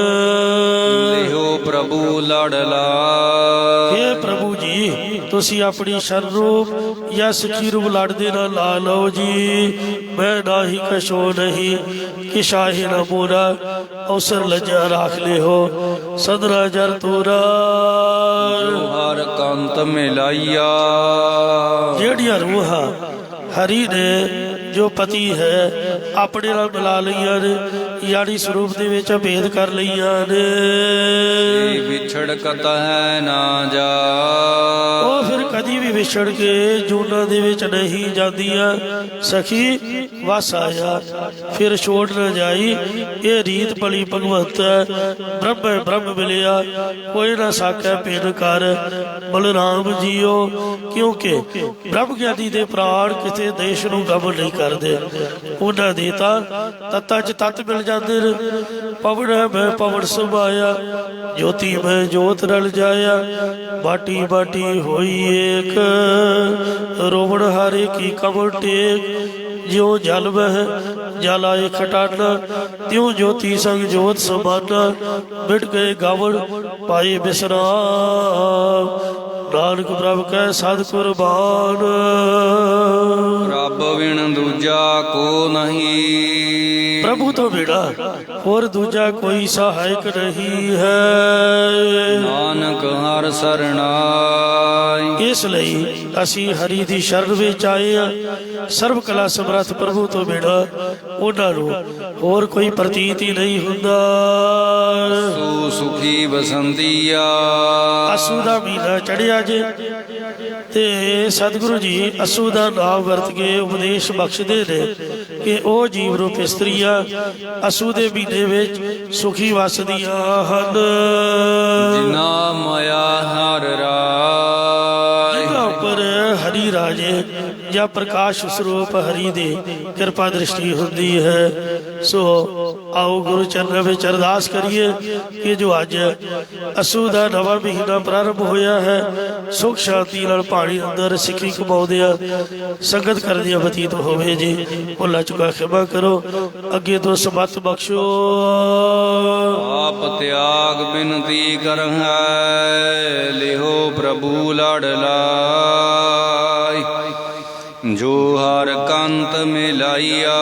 Speaker 2: ਲਿਹੋ ਪ੍ਰਭੂ ਲੜ ਲਾਇ।
Speaker 1: ਹੇ ਪ੍ਰਭੂ ਜੀ, ਤੁਸੀਂ ਆਪਣੀ ਸ਼ਰਨ ਰੂਪ ਜਾਂ ਸਿੱਖੀ ਰੂਪ ਲੜਦੇ ਨਾ ਲਾ ਲਓ ਜੀ। ਮੈਂ ਨਾਹੀ ਕਛੋ ਨਹੀਂ, ਕਿਛਾਹੇ ਨਾ ਮੋਰਾ। ਅਵਸਰ ਲੱਜਾ ਰਾਖ ਲਿਓ, ਸਦਰਾ ਜਰ ਤੋਰਾ।
Speaker 2: ਹਰ ਕੰਤ ਮਿਲਾਈਆ।
Speaker 1: ਜਿਹੜੀਆਂ ਰੂਹਾਂ ਹਰੀ ਨੇ ਜੋ ਪਤੀ ਹੈ ਆਪਣੇ ਨਾਲ ਮਿਲਾ ਲਈਆਂ ਨੇ, ਯਾਨੀ ਸਰੂਪ ਦੇ ਵਿੱਚ ਭੇਦ ਕਰ ਲਈਆਂ ਨੇ।
Speaker 2: ਵਿਛੜ ਕਤਹਿ ਨਾ ਜਾ।
Speaker 1: ਉਹ ਫਿਰ ਕਦੀ ਵੀ ਵਿਛੜ ਕੇ ਜੂਨਾਂ ਦੇ ਵਿੱਚ ਨਹੀਂ ਜਾਂਦੀਆਂ। ਸਖੀ ਵਸ ਆਇਆ ਫਿਰ ਛੋੜ ਨਾ ਜਾਈ, ਇਹ ਰੀਤ ਭਲੀ ਭਗਵੰਤ। ਬ੍ਰਹਮ ਬ੍ਰਹਮ ਮਿਲਿਆ ਕੋਈ ਨਾ ਸਾਕੈ ਪਿੰਨ ਕਰ। ਬਲਰਾਮ ਜੀਓ, ਕਿਉਂਕਿ ਬ੍ਰਹਮ ਗਿਆਨੀ ਦੇ ਪ੍ਰਾਣ ਕਿਸੇ ਦੇਸ਼ ਨੂੰ ਗਮ ਨਹੀਂ ਕਰਦੇ। ਉਹਨਾਂ ਦੇ ਤਾਂ ਤੱਤਾਂ 'ਚ ਤੱਤ ਮਿਲ ਜਾਂਦੇ ਨੇ। ਪਵਨ ਹੈ ਮੈਂ ਪਵਨ ਸਮਾਇਆ, ਜੋਤੀ ਮੈਂ ਜੋਤ ਰਲ ਜਾਇਆ। ਬਾਟੀ ਬਾਟੀ ਹੋਈ ਏਕ, ਰੋਵਣ ਹਾਰੇ ਕੀ ਕਮਲ ਟੇਕ। ਜਿਉ ਜਲ ਬਹਿ ਜਲ ਆਏ ਖਟਾਨਾ, ਤਿਉ ਜੋਤੀ ਸੰਗ ਜੋਤ ਸਮਾਨਾ। ਮਿਟ ਗਏ ਗਾਵਣ ਪਾਏ ਬਿਸਰਾਮ, ਨਾਨਕ ਪ੍ਰਭ ਕੈ ਸਦ ਕੁਰਬਾਨ।
Speaker 2: ਰੱਬ ਬਿਨ ਦੂਜਾ ਕੋ ਨਹੀਂ।
Speaker 1: ਪ੍ਰਭੂ ਤੋਂ ਬਿਨਾਂ ਹੋਰ ਦੂਜਾ ਕੋਈ ਸਹਾਇਕ ਨਹੀਂ ਹੈ।
Speaker 2: ਨਾਨਕ ਹਰ ਸਰਣਾਈ।
Speaker 1: ਇਸ ਲਈ ਅਸੀਂ ਹਰੀ ਦੀ ਸ਼ਰਨ ਵਿੱਚ ਆਏ ਹਾਂ। ਸਰਬ ਕਲਾ ਸਮਰੱਥ ਪ੍ਰਭੂ ਤੋਂ ਬਿਨਾਂ ਉਹਨਾਂ ਨੂੰ ਹੋਰ ਕੋਈ ਪ੍ਰਤੀਤ ਹੀ ਨਹੀਂ ਹੁੰਦਾ।
Speaker 2: ਸੂ ਸੁਖੀ ਬਸੰਤੀਆ।
Speaker 1: ਅਸੂ ਦਾ ਮਹੀਨਾ ਚੜਿਆ ਜੇ ਤੇ ਸਤਿਗੁਰੂ ਜੀ ਅਸੂ ਦਾ ਨਾਮ ਵਰਤ ਕੇ ਉਪਦੇਸ਼ ਬਖਸ਼ਦੇ ਨੇ ਕਿ ਉਹ ਜੀਵ ਰੂਪ ਇਸਤਰੀਆਂ ਅਸੂ ਦੇ ਮਹੀਨੇ ਵਿੱਚ ਸੁਖੀ ਵਸਦੀਆਂ ਹਨ।
Speaker 2: ਜਿਨਾ ਮਾਇਆ ਹਰ ਰਾਜ।
Speaker 1: ਜਿਨ੍ਹਾਂ ਉੱਪਰ ਹਰੀ ਰਾਜੇ ਜਾਂ ਪ੍ਰਕਾਸ਼ ਸਰੂਪ ਹਰੀ ਦੀ ਕਿਰਪਾ ਦ੍ਰਿਸ਼ਟੀ ਹੁੰਦੀ ਹੈ। ਸੋ ਆਓ ਗੁਰੂ ਚਰਨਾਂ ਵਿੱਚ ਅਰਦਾਸ ਕਰੀਏ ਕਿ ਜੋ ਅੱਜ ਅਸੂ ਦਾ ਨਵਾਂ ਮਹੀਨਾ ਪ੍ਰਾਰੰਭ ਹੋਇਆ ਹੈ, ਸੁਖ ਸ਼ਾਂਤੀ ਨਾਲ ਪਾਣੀ ਅੰਦਰ ਸਿੱਖੀ ਕਮਾਉਂਦੇ ਆ ਸੰਗਤ ਕਰਦਿਆਂ ਬਤੀਤ ਹੋਵੇ ਜੀ। ਭੁੱਲਾ ਚੁੱਕਾ ਖਿਮਾ ਕਰੋ, ਅੱਗੇ ਤੋਂ ਸਮਤ ਬਖਸ਼ੋ।
Speaker 2: ਆਪ ਤਿਆਗ ਬਿਨਤੀ ਕਰਹਿ, ਲਿਹੋ ਪ੍ਰਭੂ ਲੜ ਲਾਇ। ਜੋ ਹਰ ਕੰਤ ਮਿਲਾਈਆ,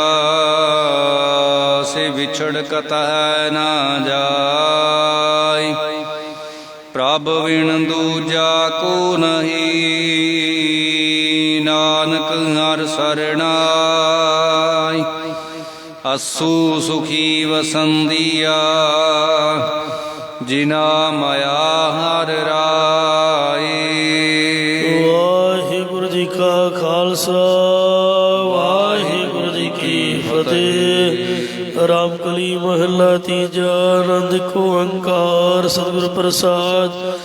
Speaker 2: ਸੇ ਵਿਛੜ ਕਤਹਿ ਨਾ ਜਾਇ। ਪ੍ਰਭ ਵਿਣ ਦੂਜਾ ਕੋ ਨਹੀਂ, ਨਾਨਕ ਹਰਿ ਸਰਣਾਈ। ਅਸੂ ਸੁਖੀ ਵਸੰਦੀਆ, ਜਿਨਾ ਮਾਇਆ ਹਰਿ ਰਾਏ।
Speaker 1: ਵਾਹਿਗੁਰੂ ਜੀ ਕਾ ਖਾਲਸਾ, ਵਾਹਿਗੁਰੂ ਜੀ ਕੀ ਫਤਿਹ। ਰਾਮਕਲੀ ਮਹੱਲਾ ਤੀਜਾ। ਆਨੰਦ ਏਕ ਓੰਕਾਰ ਸਤਿਗੁਰ ਪ੍ਰਸਾਦ।